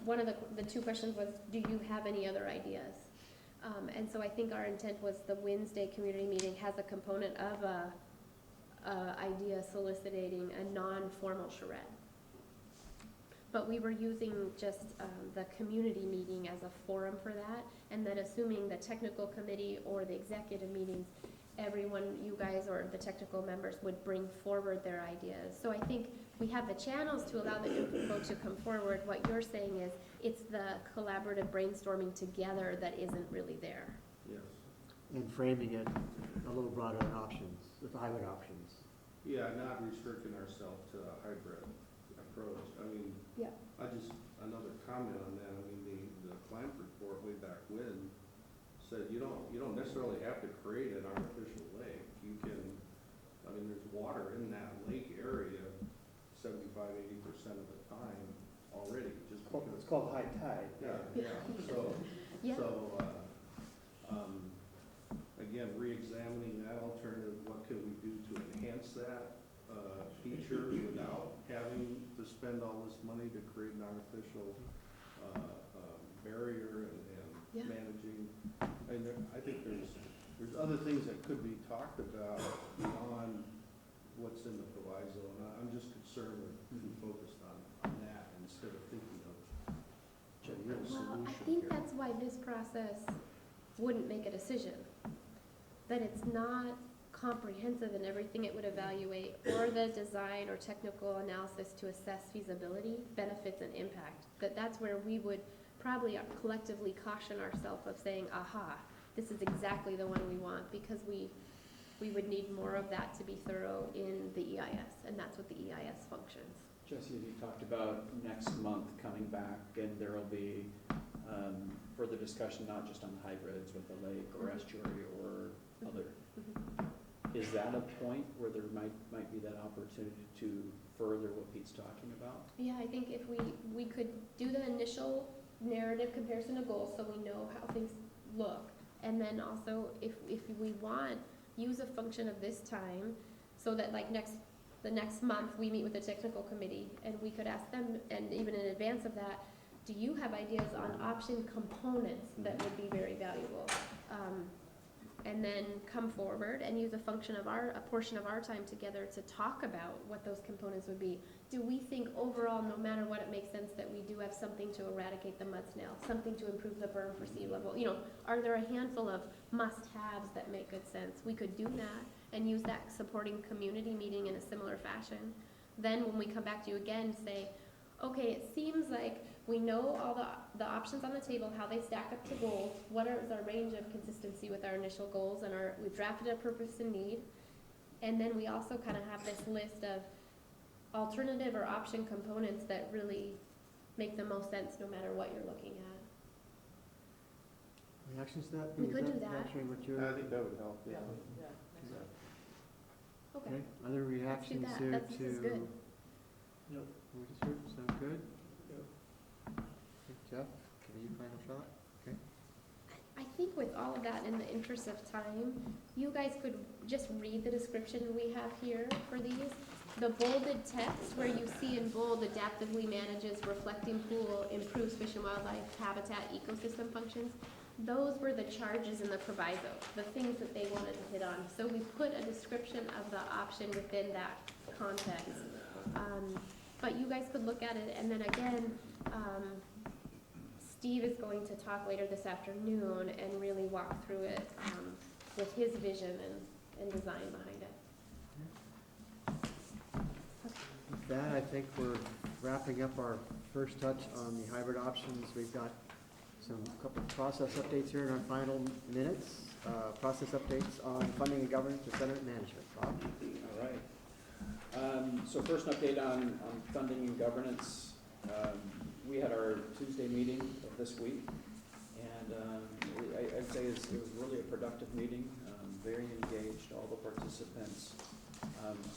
one of the two questions was, do you have any other ideas? And so I think our intent was the Wednesday community meeting has a component of a idea soliciting a non-formal charrette. But we were using just the community meeting as a forum for that, and then assuming the technical committee or the executive meetings, everyone, you guys or the technical members would bring forward their ideas. So I think we have the channels to allow the info to come forward. What you're saying is it's the collaborative brainstorming together that isn't really there. Yes. And framing it a little broader than options, with hybrid options. Yeah, not restricting ourselves to a hybrid approach. I mean, Yeah. Another comment on that, I mean, the clamp report way back when said you don't necessarily have to create an artificial lake. You can, I mean, there's water in that lake area 75–80% of the time already, just because. It's called high tide. Yeah, so, Yeah. Again, re-examining that alternative, what can we do to enhance that, feature without having to spend all this money to create an artificial, barrier Yeah. and managing. And I think there's other things that could be talked about beyond what's in the proviso, and I'm just concerned with being focused on that instead of thinking of a real solution Well, I think here. that's why this process wouldn't make a decision. That it's not comprehensive in everything it would evaluate, or the design or technical analysis to assess feasibility, benefits, and impact. That's where we would probably collectively caution ourselves of saying, aha, this is exactly the one we want, because we would need more of that to be thorough in the EIS, and that's what the EIS functions. Jesse, you talked about next month coming back, and there will be further discussion, not just on hybrids with the lake or estuary or other. Is that a point where there might be that opportunity to further what Pete's talking about? Yeah, I think if we could do the initial narrative comparison of goals, so we know how things look, and then also if we want, use a function of this time, so that like the next month we meet with the technical committee, and we could ask them, and even in advance of that, do you have ideas on option components that would be very valuable? And then come forward and use a function of a portion of our time together to talk about what those components would be. Do we think overall, no matter what, it makes sense that we do have something to eradicate the mud snail, something to improve the berm for sea level? You know, are there a handful of must-haves that make good sense? We could do that and use that supporting community meeting in a similar fashion. Then when we come back to you again, say, okay, it seems like we know all the options on the table, how they stack up to goals, what is our range of consistency with our initial goals, and we've drafted a purpose and need. And then we also kind of have this list of alternative or option components that really make the most sense no matter what you're looking at. Reactions to that? We Is could do that. Answering what you're, I think that would help, yeah. Okay. okay, other reactions that. here This is good. What we just heard, sound good? Jeff, give you final shot? I think with all of that, in the interest of time, you guys could just read the description we have here for these. The bolded text where you see in bold, adaptively manages reflecting pool, improves fish and wildlife habitat, ecosystem functions. Those were the charges in the proviso, the things that they wanted to hit on. So we put a description of the option within that context. But you guys could look at it, and then again, Steve is going to talk later this afternoon and really walk through it with his vision and design behind it. With that, I think we're wrapping up our first touch on the hybrid options. We've got some, couple of process updates here in our final minutes. Process updates on funding and governance and sediment management. Bob? All right. So first update on funding and governance. We had our Tuesday meeting of this week, and I'd say it was really a productive meeting, very engaged. All the participants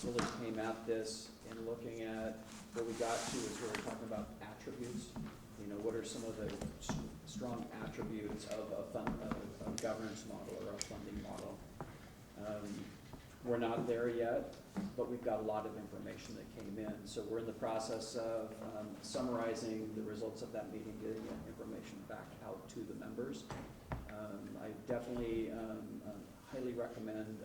really came at this and looking at what we got to is we were talking about attributes. You know, what are some of the strong attributes of a governance model or a funding model? We're not there yet, but we've got a lot of information that came in. So we're in the process of summarizing the results of that meeting, getting that information back out to the members. I definitely highly recommend,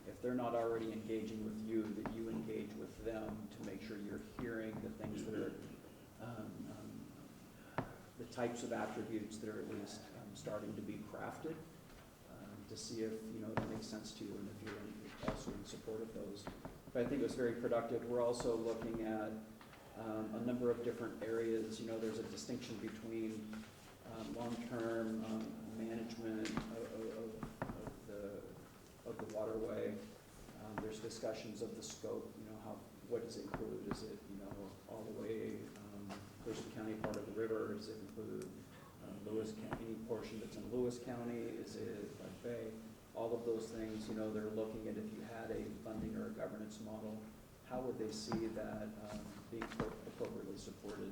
if they're not already engaging with you, that you engage with them to make sure you're hearing the things that are, the types of attributes that are at least starting to be crafted, to see if, you know, it makes sense to you and if you're also in support of those. But I think it was very productive. We're also looking at a number of different areas. You know, there's a distinction between long-term management of the waterway. There's discussions of the scope, you know, what does it include? Is it, you know, all the way Thurston County part of the river? Does it include Lewis County, any portion that's in Lewis County? Is it Bud Bay? All of those things, you know, they're looking at if you had a funding or a governance model, how would they see that being appropriately supported?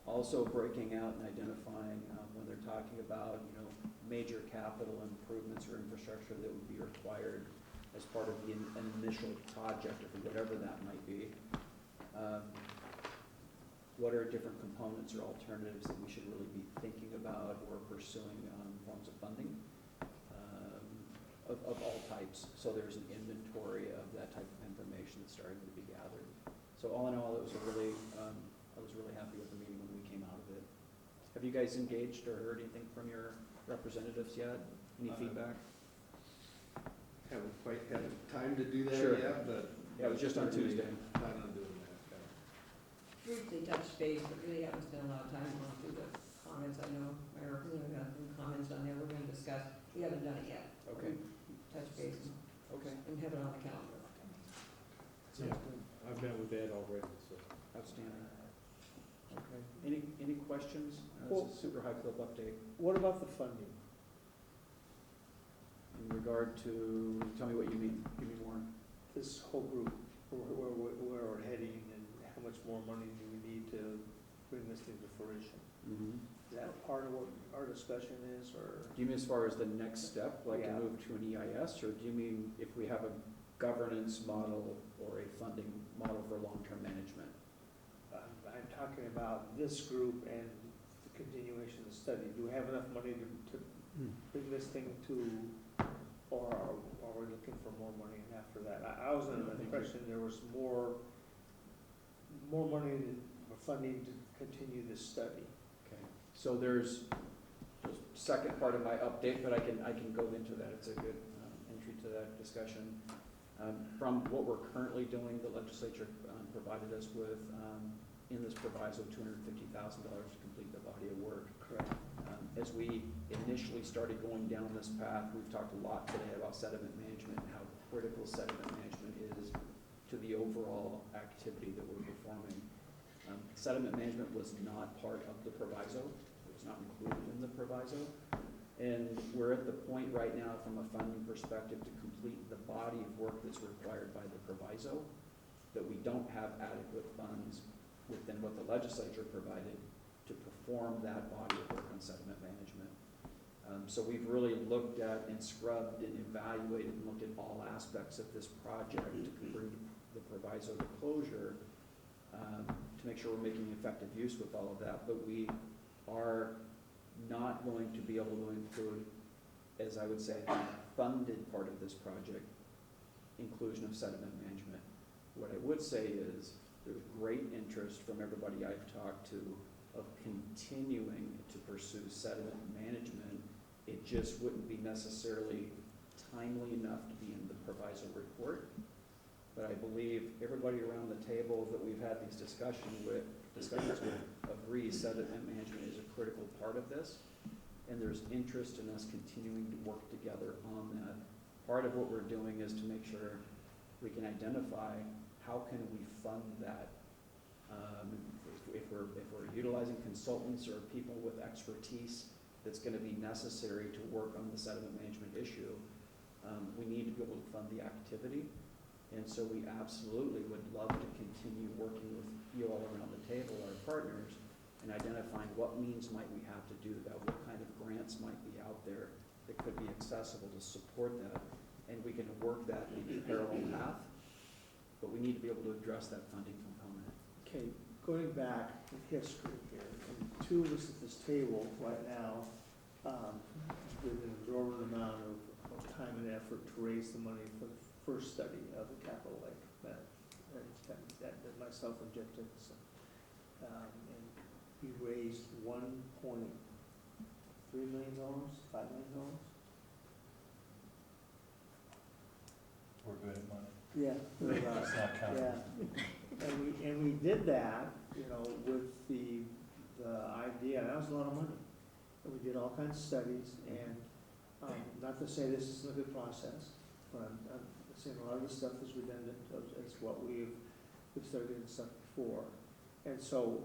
Also breaking out and identifying when they're talking about, you know, major capital improvements or infrastructure that would be required as part of an initial project or whatever that might be. What are different components or alternatives that we should really be thinking about or pursuing forms of funding of all types? So there's an inventory of that type of information that's starting to be gathered. So all in all, it was a really, I was really happy with the meeting when we came out of it. Have you guys engaged or heard anything from your representatives yet? Any feedback? Haven't quite had time to do that Sure. yet, but. Yeah, it was just on Tuesday. Plan on doing that, yeah. Briefly touch base, but really haven't spent a lot of time going through the comments. I know my representative got some comments on there we're gonna discuss. We haven't done it yet. Okay. Touch base Okay. and have it on the calendar. Yeah, I've met with Ed already, so. Outstanding. Okay. Any questions? Well- This is a super high clip update. What about the funding? In regard to, tell me what you mean, give me more. This whole group, where we're heading and how much more money do we need to bring this thing to fruition? Is that part of what our discussion is, or? Do you mean as far as the next step, like to Yeah. move to an EIS, or do you mean if we have a governance model or a funding model for long-term management? I'm talking about this group and the continuation of the study. Do we have enough money to bring this thing to, or are we looking for more money after that? I was under the impression there was more money for funding to continue this study. Okay, so there's the second part of my update, but I can go into that. It's a good entry to that discussion. From what we're currently doing, the legislature provided us with, in this proviso, $250,000 to complete the body of work. Correct. As we initially started going down this path, we've talked a lot today about sediment management and how critical sediment management is to the overall activity that we're performing. Sediment management was not part of the proviso. It was not included in the proviso. And we're at the point right now from a funding perspective to complete the body of work that's required by the proviso, that we don't have adequate funds within what the legislature provided to perform that body of work on sediment management. So we've really looked at and scrubbed and evaluated and looked at all aspects of this project to bring the proviso to closure, to make sure we're making effective use with all of that. But we are not going to be able to include, as I would say, the funded part of this project, inclusion of sediment management. What I would say is there's great interest from everybody I've talked to of continuing to pursue sediment management. It just wouldn't be necessarily timely enough to be in the proviso report. but I believe everybody around the table that we've had these discussions with agrees sediment management is a critical part of this, and there's interest in us continuing to work together on that. Part of what we're doing is to make sure we can identify how can we fund that. If we're utilizing consultants or people with expertise that's gonna be necessary to work on the sediment management issue, we need to be able to fund the activity. And so we absolutely would love to continue working with you all around the table, our partners, and identifying what means might we have to do that, what kind of grants might be out there that could be accessible to support that. And we can work that in a parallel path, but we need to be able to address that funding component. Okay, going back in history here, and two of us at this table right now, did an exorbitant amount of time and effort to raise the money for the first study of the Capital Lake. That myself and Jim Dickinson. And we raised $1.3 million, $5 million? We're good at money. Yeah. It's not counting. Yeah, and we did that, you know, with the idea, that was a lot of money. And we did all kinds of studies, and, not to say this isn't a good process, but I'm saying a lot of the stuff is redundant, it's what we've studied and stuff before. And so,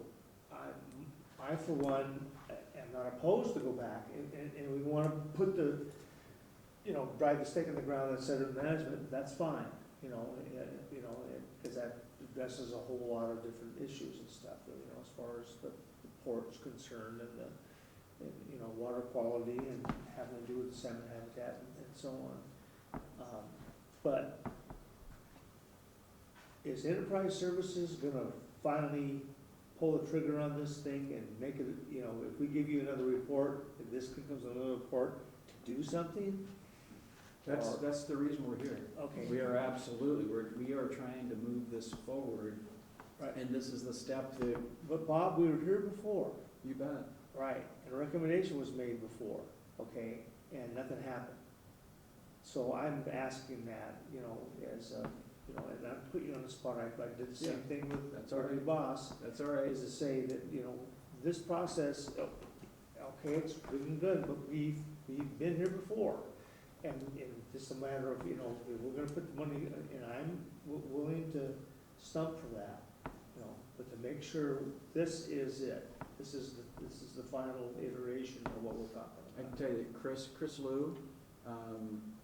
I for one, am not opposed to go back, and we wanna put the, you know, drive the stake in the ground that sediment management, that's fine, because that addresses a whole lot of different issues and stuff, you know, as far as the port's concerned and the, you know, water quality and having to do with the salmon habitat and so on. But is Enterprise Services gonna finally pull the trigger on this thing and make it, you know, if we give you another report, and this becomes another report, to do something? That's the reason we're here. Okay. We are absolutely, we are trying to move this forward, Right. and this is the step that, But Bob, we were here before. you bet. Right. And a recommendation was made before, okay, and nothing happened. So I'm asking that, you know, as a, you know, and I'm putting you on the spot, I did the same thing with That's all our new right. boss, That's all right. is to say that, you know, this process, okay, it's looking good, but we've been here before. And just a matter of, you know, we're gonna put the money, and I'm willing to stump for that, you know, but to make sure this is it. This is the final iteration of what we're talking I about. can tell you that Chris Liu,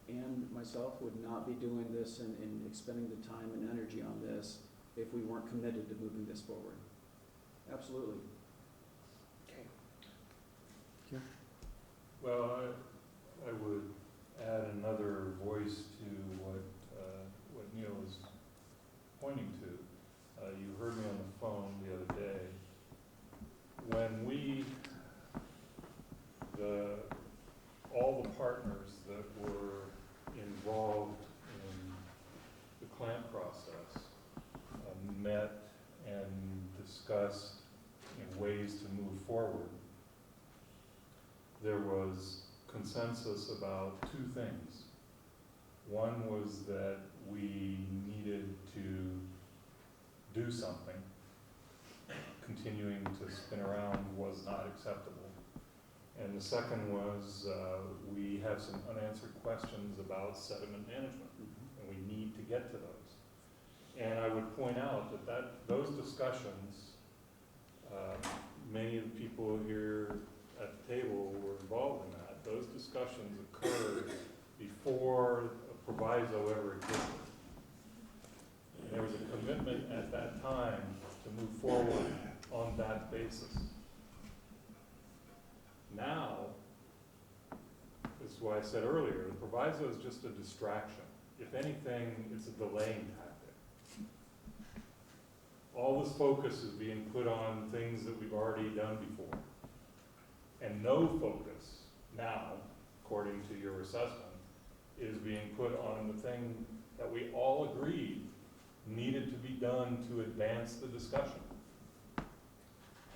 and myself would not be doing this and expending the time and energy on this if we weren't committed to moving this forward. Absolutely. Okay. Well, I would add another voice to what Neil was pointing to. You heard me on the phone the other day. When all the partners that were involved in the clamp process met and discussed ways to move forward, there was consensus about two things. One was that we needed to do something. Continuing to spin around was not acceptable. And the second was we have some unanswered questions about sediment management, and we need to get to those. And I would point out that those discussions, many of the people here at the table were involved in that. Those discussions occurred before a proviso ever existed. And there was a commitment at that time to move forward on that basis. Now, this is why I said earlier, the proviso is just a distraction. If anything, it's a delaying tactic. All this focus is being put on things that we've already done before. And no focus now, according to your assessment, is being put on the thing that we all agreed needed to be done to advance the discussion.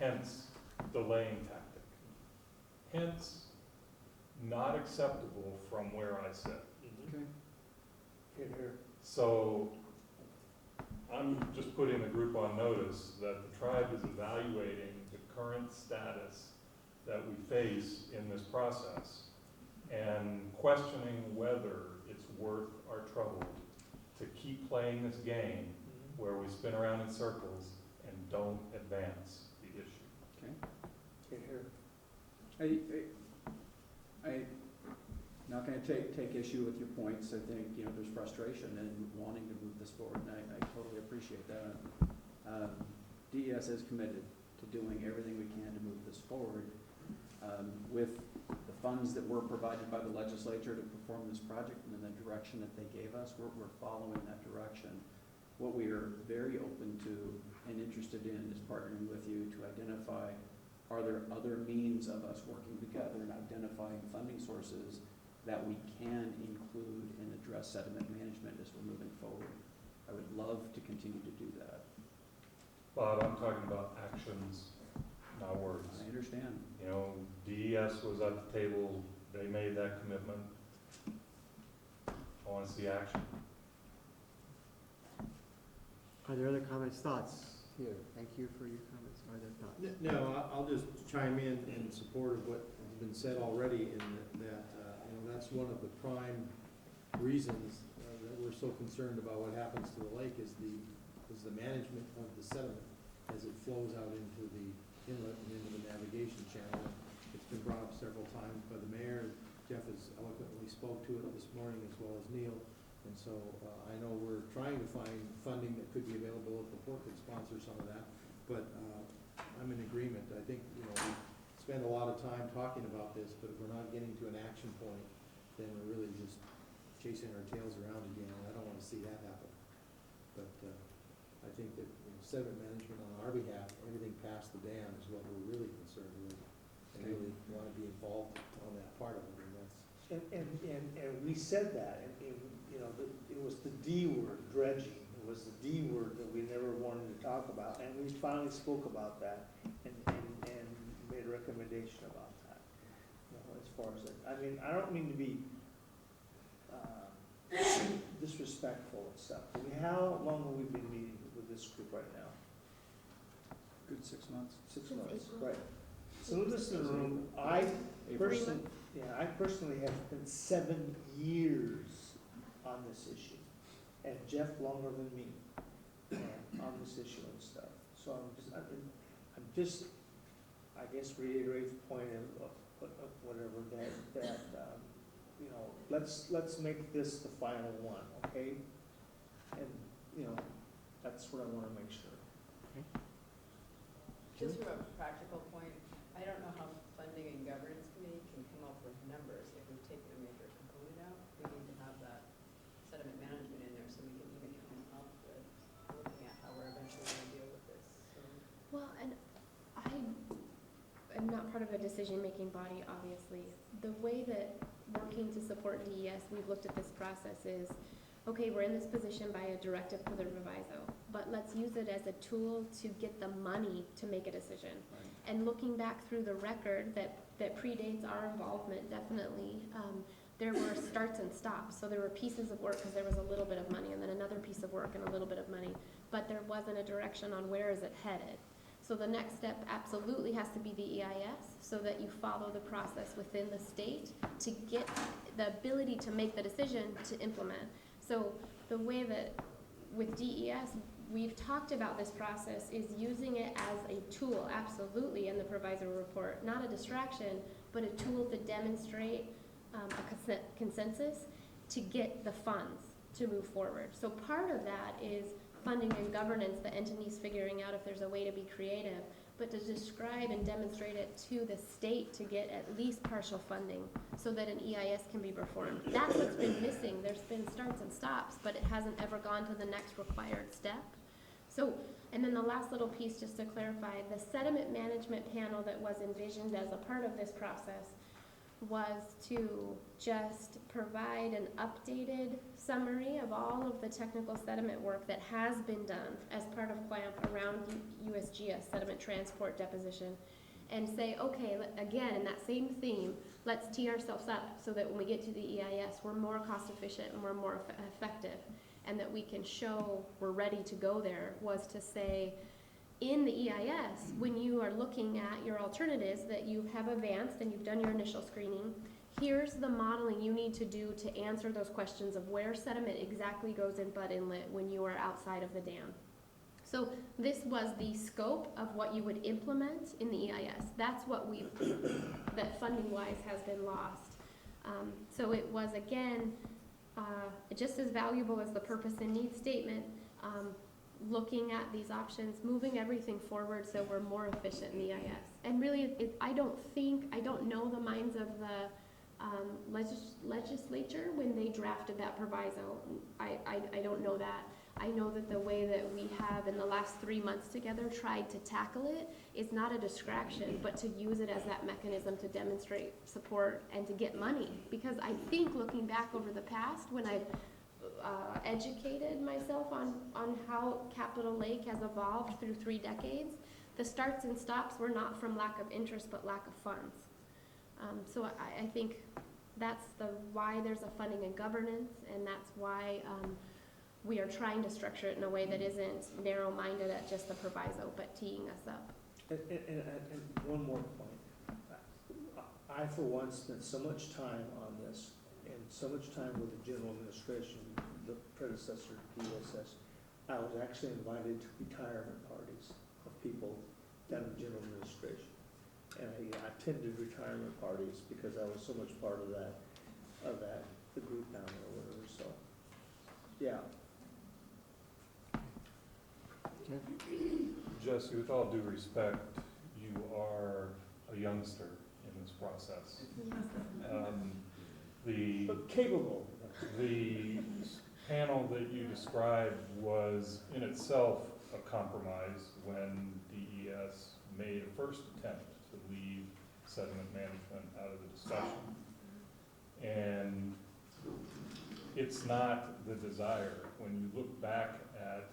Hence, delaying tactic. Hence, not acceptable from where I sit. Okay. Here, here. So, I'm just putting the group on notice that the tribe is evaluating the current status that we face in this process and questioning whether it's worth our trouble to keep playing this game where we spin around in circles and don't advance the issue. Okay, here. I'm not gonna take issue with your points. I think, you know, there's frustration in wanting to move this forward, and I totally appreciate that. DES is committed to doing everything we can to move this forward. With the funds that were provided by the legislature to perform this project and in the direction that they gave us, we're following that direction. What we are very open to and interested in is partnering with you to identify, are there other means of us working together and identifying funding sources that we can include and address sediment management as we're moving forward. I would love to continue to do that. Bob, I'm talking about actions, not words. I understand. You know, DES was at the table, they made that commitment. I wanna see action. Are there other comments, thoughts? Here, thank you for your comments. Are there thoughts? No, I'll just chime in support of what has been said already, in that, you know, that's one of the prime reasons that we're so concerned about what happens to the lake is the management of the sediment as it flows out into the inlet and into the navigation channel. It's been brought up several times by the mayor. Jeff has eloquently spoke to it this morning, as well as Neil. And so I know we're trying to find funding that could be available if the port could sponsor some of that. But I'm in agreement. I think, you know, we spend a lot of time talking about this, but if we're not getting to an action point, then we're really just chasing our tails around again. I don't want to see that happen. But I think that, you know, sediment management on our behalf, everything past the dam is what we're really concerned with. And really want to be involved on that part of it. And that's, And we said that, and, you know, it was the D word, dredging. It was the D word that we never wanted to talk about, and we finally spoke about that and made a recommendation about that. You know, as far as that, I mean, I don't mean to be disrespectful and stuff. How long have we been meeting with this group right now? Good 6 months. 6 Since months, April. right. So in this room, I April. personally have spent 7 years on this issue, and Jeff longer than me, on this issue and stuff. So I'm just, I guess reiterate the point of whatever, that, you know, let's make this the final one, okay? And, you know, that's what I wanna make sure. Just from a practical point, I don't know how funding and governance committee can come up with numbers if we've taken a major component out. We need to have that sediment management in there so we can even come up with looking at how we're eventually gonna deal with this, so. Well, and I am not part of a decision-making body, obviously. The way that working to support DES, we've looked at this process is, okay, we're in this position by a directive for the proviso, but let's use it as a tool to get the money to make a decision. And looking back through the record that predates our involvement, definitely, there were starts and stops. So there were pieces of work because there was a little bit of money, and then another piece of work and a little bit of money, but there wasn't a direction on where is it headed. So the next step absolutely has to be the EIS, so that you follow the process within the state to get the ability to make the decision to implement. So the way that with DES, we've talked about this process is using it as a tool, absolutely, in the proviso report, not a distraction, but a tool to demonstrate a consensus to get the funds to move forward. So part of that is funding and governance, the entities figuring out if there's a way to be creative, but to describe and demonstrate it to the state to get at least partial funding so that an EIS can be performed. That's what's been missing. There's been starts and stops, but it hasn't ever gone to the next required step. So, and then the last little piece, just to clarify, the sediment management panel that was envisioned as a part of this process was to just provide an updated summary of all of the technical sediment work that has been done as part of CLAMP around USGS sediment transport deposition, and say, okay, again, in that same theme, let's tee ourselves up so that when we get to the EIS, we're more cost efficient and we're more effective. and that we can show we're ready to go there, was to say, in the EIS, when you are looking at your alternatives that you have advanced and you've done your initial screening, here's the modeling you need to do to answer those questions of where sediment exactly goes in Butt Inlet when you are outside of the dam. So this was the scope of what you would implement in the EIS. That's what that funding-wise has been lost. So it was, again, just as valuable as the purpose and need statement, looking at these options, moving everything forward so we're more efficient in the EIS. And really, I don't know the minds of the legislature when they drafted that proviso. I don't know that. I know that the way that we have in the last 3 months together tried to tackle it is not a distraction, but to use it as that mechanism to demonstrate support and to get money. Because I think looking back over the past, when I've educated myself on how Capitol Lake has evolved through 3 decades, the starts and stops were not from lack of interest, but lack of funds. So I think that's why there's a funding and governance, and that's why we are trying to structure it in a way that isn't narrow-minded at just the proviso, but teeing us up. And one more point. I, for one, spent so much time on this, and so much time with the general administration, the predecessor to DSS. I was actually invited to retirement parties of people down in general administration. And I attended retirement parties because I was so much part of the group down there or whatever, so, yeah. Jesse, with all due respect, you are a youngster in this process. But capable. The panel that you described was in itself a compromise when DES made a first attempt to leave sediment management out of the discussion. And it's not the desire. When you look back at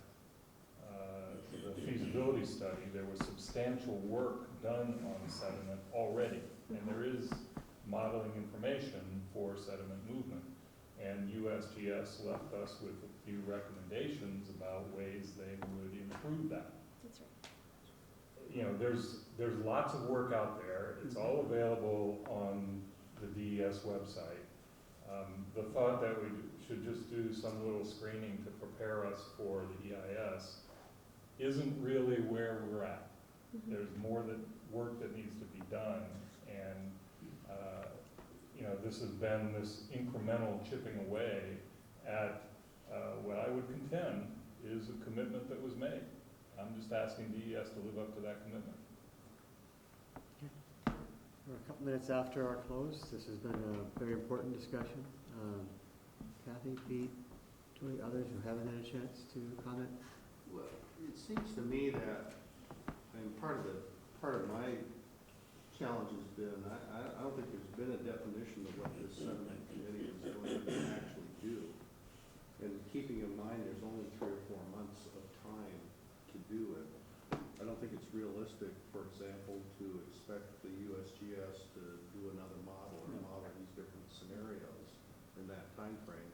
the feasibility study, there was substantial work done on sediment already, and there is modeling information for sediment movement. And USGS left us with a few recommendations about ways they would improve that. That's right. You know, there's lots of work out there. It's all available on the DES website. The thought that we should just do some little screening to prepare us for the EIS isn't really where we're at. Mm-hmm. There's more work that needs to be done, and you know, this has been this incremental chipping away at what I would contend is a commitment that was made. I'm just asking DES to live up to that commitment. We're a couple minutes after our close. This has been a very important discussion. Kathy, Pete, Julie, others who haven't had a chance to comment? Well, it seems to me that, and part of my challenge has been, I don't think there's been a definition of what this sediment committee is going to actually do. And keeping in mind there's only 3 or 4 months of time to do it, I don't think it's realistic, for example, to expect the USGS to do another model or model these different scenarios in that time frame.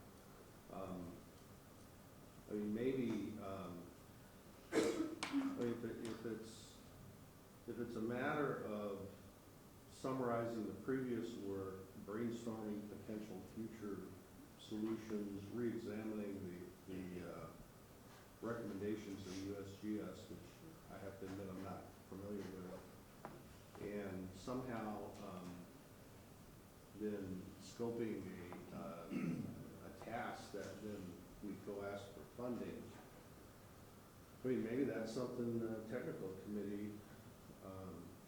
I mean, maybe, if it's a matter of summarizing the previous work, brainstorming potential future solutions, re-examining the recommendations of USGS, which I have to admit I'm not familiar with, and somehow then scoping a task that then we go ask for funding. I mean, maybe that's something the technical committee,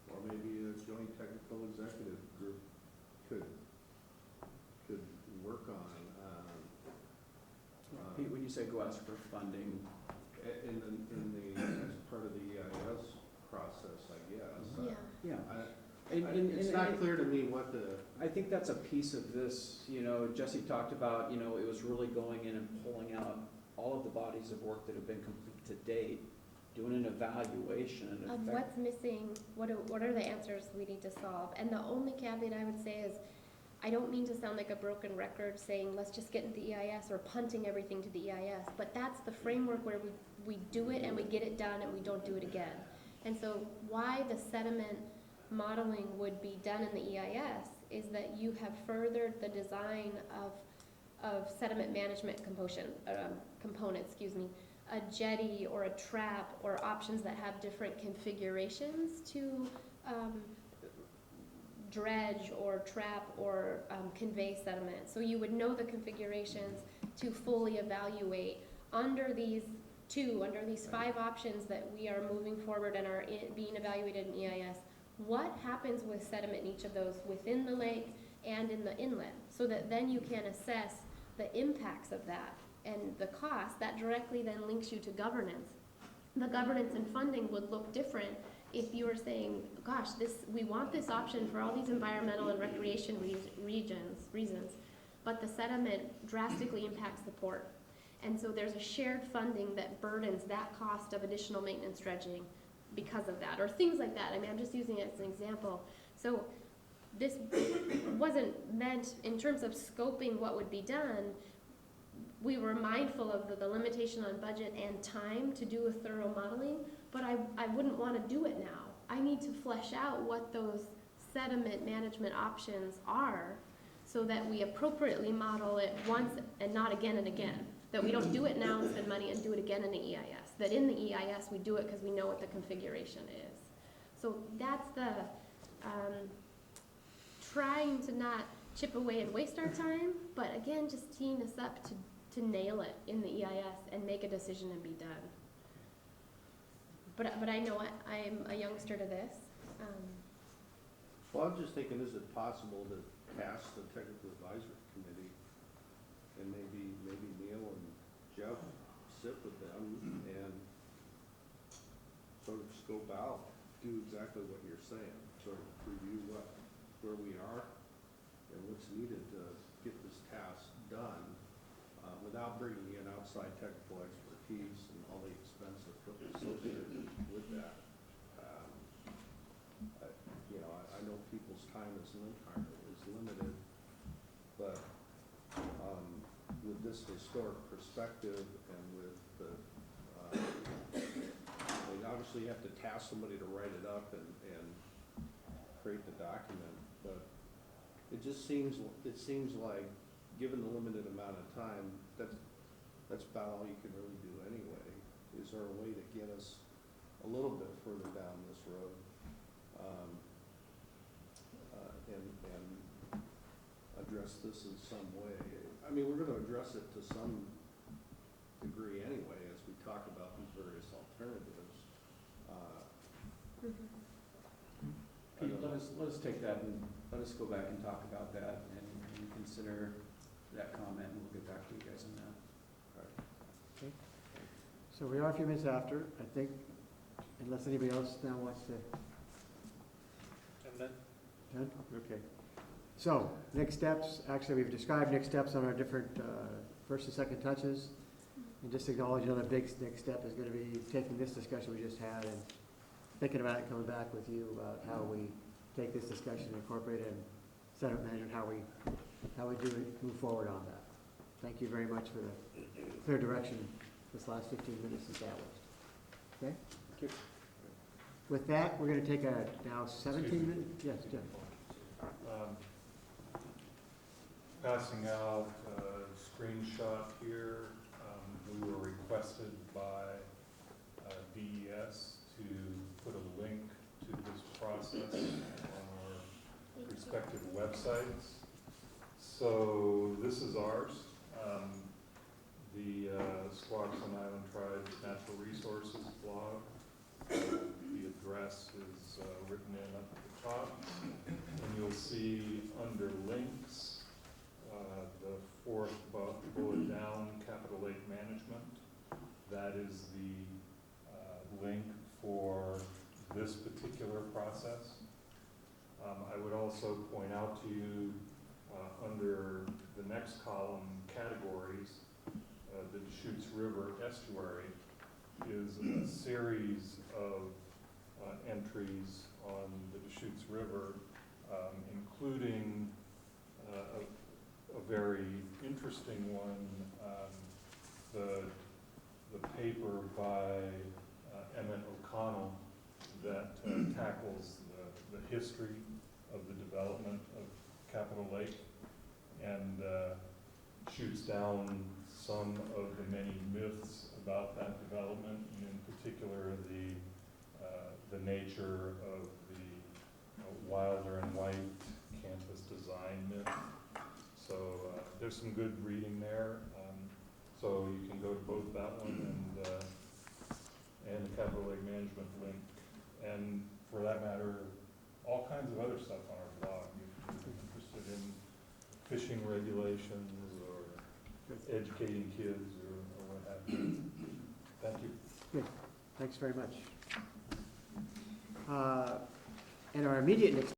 or maybe a joint technical executive group could work on. Pete, when you say go ask for funding, In the, as part of the EIS process, I guess. Yeah. It's not clear to me what the. I think that's a piece of this, you know, Jesse talked about, you know, it was really going in and pulling out all of the bodies of work that have been complete to date, doing an evaluation. Of what's missing, what are the answers we need to solve? And the only caveat I would say is, I don't mean to sound like a broken record saying, let's just get into the EIS or punting everything to the EIS, but that's the framework where we do it and we get it done and we don't do it again. And so why the sediment modeling would be done in the EIS is that you have furthered the design of sediment management component, a jetty or a trap or options that have different configurations to dredge or trap or convey sediment. So you would know the configurations to fully evaluate under these 5 options that we are moving forward and are being evaluated in EIS, what happens with sediment in each of those within the lake and in the inlet, so that then you can assess the impacts of that and the cost. That directly then links you to governance. The governance and funding would look different if you were saying, gosh, we want this option for all these environmental and recreation reasons, but the sediment drastically impacts the port. And so there's a shared funding that burdens that cost of additional maintenance dredging because of that, or things like that. I mean, I'm just using it as an example. So this wasn't meant in terms of scoping what would be done. We were mindful of the limitation on budget and time to do a thorough modeling, but I wouldn't want to do it now. I need to flesh out what those sediment management options are so that we appropriately model it once and not again and again. That we don't do it now and spend money and do it again in the EIS. That in the EIS we do it because we know what the configuration is. So that's the trying to not chip away and waste our time, but again, just teeing us up to nail it in the EIS and make a decision and be done. But I know I'm a youngster to this. Well, I'm just thinking, is it possible to task the technical advisory committee and maybe Neil and Jeff sit with them and sort of scope out, do exactly what you're saying, sort of review where we are and what's needed to get this task done, without bringing in outside technical expertise and all the expense associated with that. I know people's time is limited, but with this historic perspective and with the, we obviously have to task somebody to write it up and create the document, but it seems like, given the limited amount of time, that's about all you can really do anyway. Is there a way to get us a little bit further down this road? And address this in some way. I mean, we're gonna address it to some degree anyway, as we talk about these various alternatives. Pete, let us take that and let us go back and talk about that and consider that comment, and we'll get back to you guys on that. Okay. So we are a few minutes after, I think, unless anybody else now wants to. And then? Done? Okay. So, next steps, actually, we've described next steps on our different first and second touches. And just acknowledging the big next step is going to be taking this discussion we just had and thinking about it, coming back with you about how we take this discussion and incorporate it and set up management, how we do it, move forward on that. Thank you very much for the clear direction this last 15 minutes established. Okay? Thank you. With that, we're going to take a now 17 minute. Yes, Jeff. Passing out a screenshot here. We were requested by DES to put a link to this process on our respective websites. So this is ours. The Squaxin Island Tribes Natural Resources blog. The address is written in up at the top. And you'll see under links, the fourth bullet down, Capital Lake Management. That is the link for this particular process. I would also point out to you under the next column, categories, the Deschutes River estuary is a series of entries on the Deschutes River, including a very interesting one. The paper by Emmett O'Connell that tackles the history of the development of Capitol Lake and shoots down some of the many myths about that development, and in particular the nature of the Wilder and White campus design myth. So there's some good reading there. So you can go to both that one and the Capitol Lake Management link. And for that matter, all kinds of other stuff on our blog. If you're interested in fishing regulations or educating kids or what have you. Thank you. Thanks very much. And our immediate next